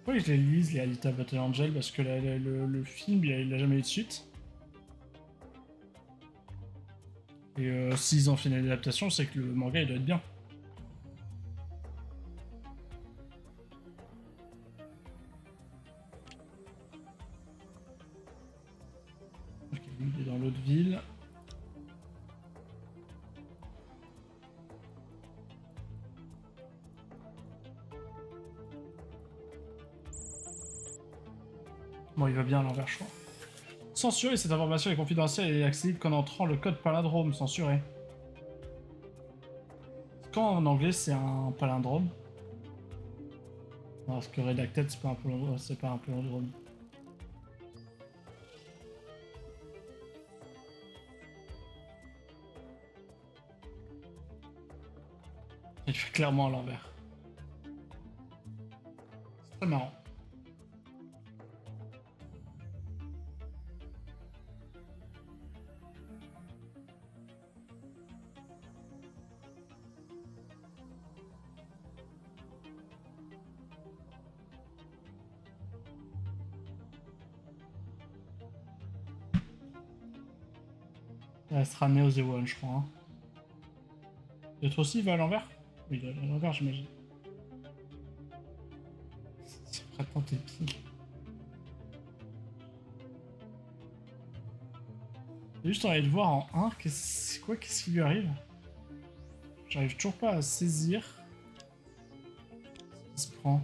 Oui, je les lise, les Alita Battle Angel, parce que le film, il a jamais eu de suite. Et s'ils en font une adaptation, c'est que le manga, il doit être bien. Ok, lui, il est dans l'autre ville. Bon, il va bien à l'envers, je crois. Censurer, cette information est confidentielle et accessible qu'en entrant le code palindrome. Censuré. Quand en anglais c'est un palindrome. Parce que redacted c'est pas un palindrome. C'est pas un palindrome. Il fait clairement à l'envers. C'est très marrant. Ça sera Neo The One, je crois. Hein. L'autre aussi il va à l'envers? Oui, il va à l'envers, j'imagine. C'est pratiquement tes pieds. J'ai juste envie de voir en 1, qu'est-ce qui lui arrive? J'arrive toujours pas à saisir ce qui se prend.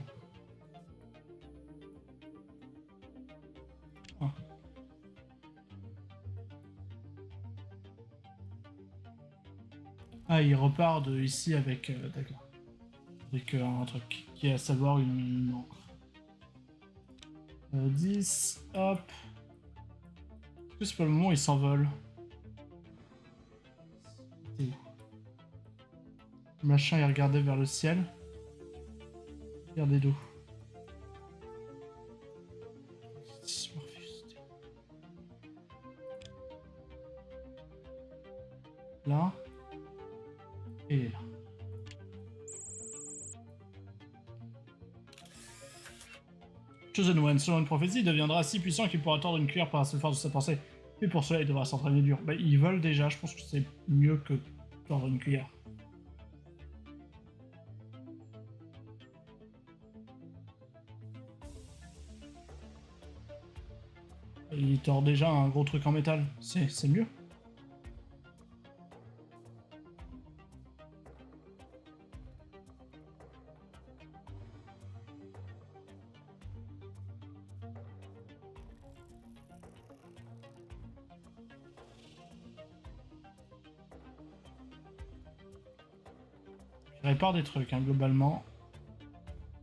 Ah. Ah, il repart de ici avec... D'accord. Avec un truc qui est à savoir une encre. 10, hop. Est-ce que c'est pas le moment où il s'envole? Le machin il regardait vers le ciel. Regardez d'où. Là. Et là. Chosen One, selon une prophétie, il deviendra si puissant qu'il pourra tordre une cuillère par la seule force de sa pensée. Mais pour cela, il devra s'entraîner dur. Bah, ils veulent déjà, je pense que c'est mieux que tordre une cuillère. Il tord déjà un gros truc en métal. C'est mieux. Il répare des trucs, hein, globalement.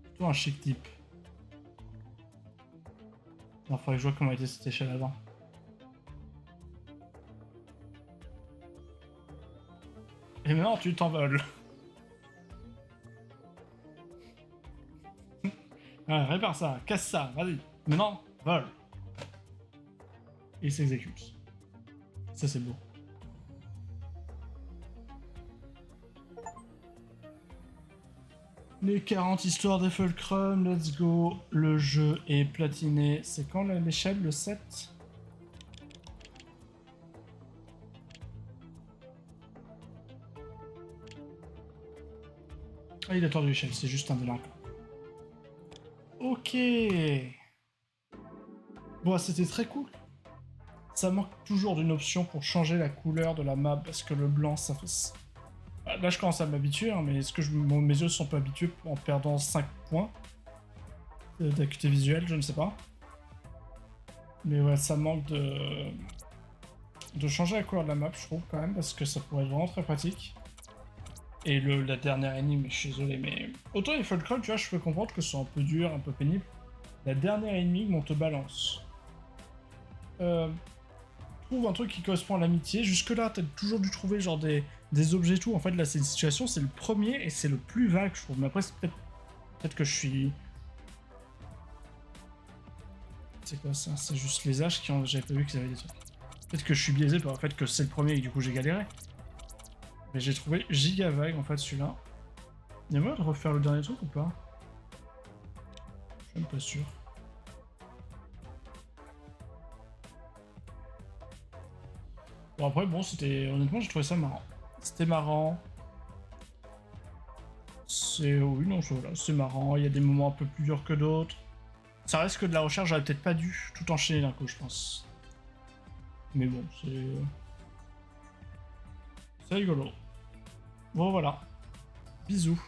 Plutôt un chic type. Il faudrait que je vois comment était cette échelle avant. Et maintenant, tu t'envoles. Ouais, répare ça, casse ça, vas-y. Maintenant, vole. Et il s'exécute. Ça, c'est beau. Les 40 histoires de Fulcrum, let's go. Le jeu est platiné. C'est quand l'échelle, le 7? Ah, il a tordu l'échelle, c'est juste un délinquant. Ok. Bon, c'était très cool. Ça manque toujours d'une option pour changer la couleur de la map, parce que le blanc, ça fait... Là, je commence à m'habituer, hein, mais est-ce que mes yeux sont pas habitués en perdant 5 points d'acuité visuelle? Je ne sais pas. Mais ouais, ça manque de changer la couleur de la map, je trouve, quand même, parce que ça pourrait être vraiment très pratique. Et la dernière énigme, je suis désolé, mais... Autant les Fulcrum, tu vois, je peux comprendre que ce soit un peu dur, un peu pénible. La dernière énigme, on te balance. Trouve un truc qui correspond à l'amitié. Jusque-là, t'as toujours dû trouver genre des objets et tout. En fait, là, c'est une situation, c'est le premier et c'est le plus vague, je trouve. Mais après, c'est peut-être que je suis... C'est quoi ça? C'est juste les H qui ont... J'avais pas vu qu'ils avaient des trucs. Peut-être que je suis biaisé par le fait que c'est le premier et du coup j'ai galéré. Mais j'ai trouvé giga vague en fait celui-là. Il y a moyen de refaire le dernier truc ou pas? Je suis même pas sûr. Bon après bon c'était... Honnêtement j'ai trouvé ça marrant. C'était marrant. C'est... Oui non voilà, c'est marrant, il y a des moments un peu plus durs que d'autres. Ça reste que de la recherche, j'aurais peut-être pas dû tout enchaîner d'un coup je pense. Mais bon c'est... C'est rigolo. Bon voilà. Bisous.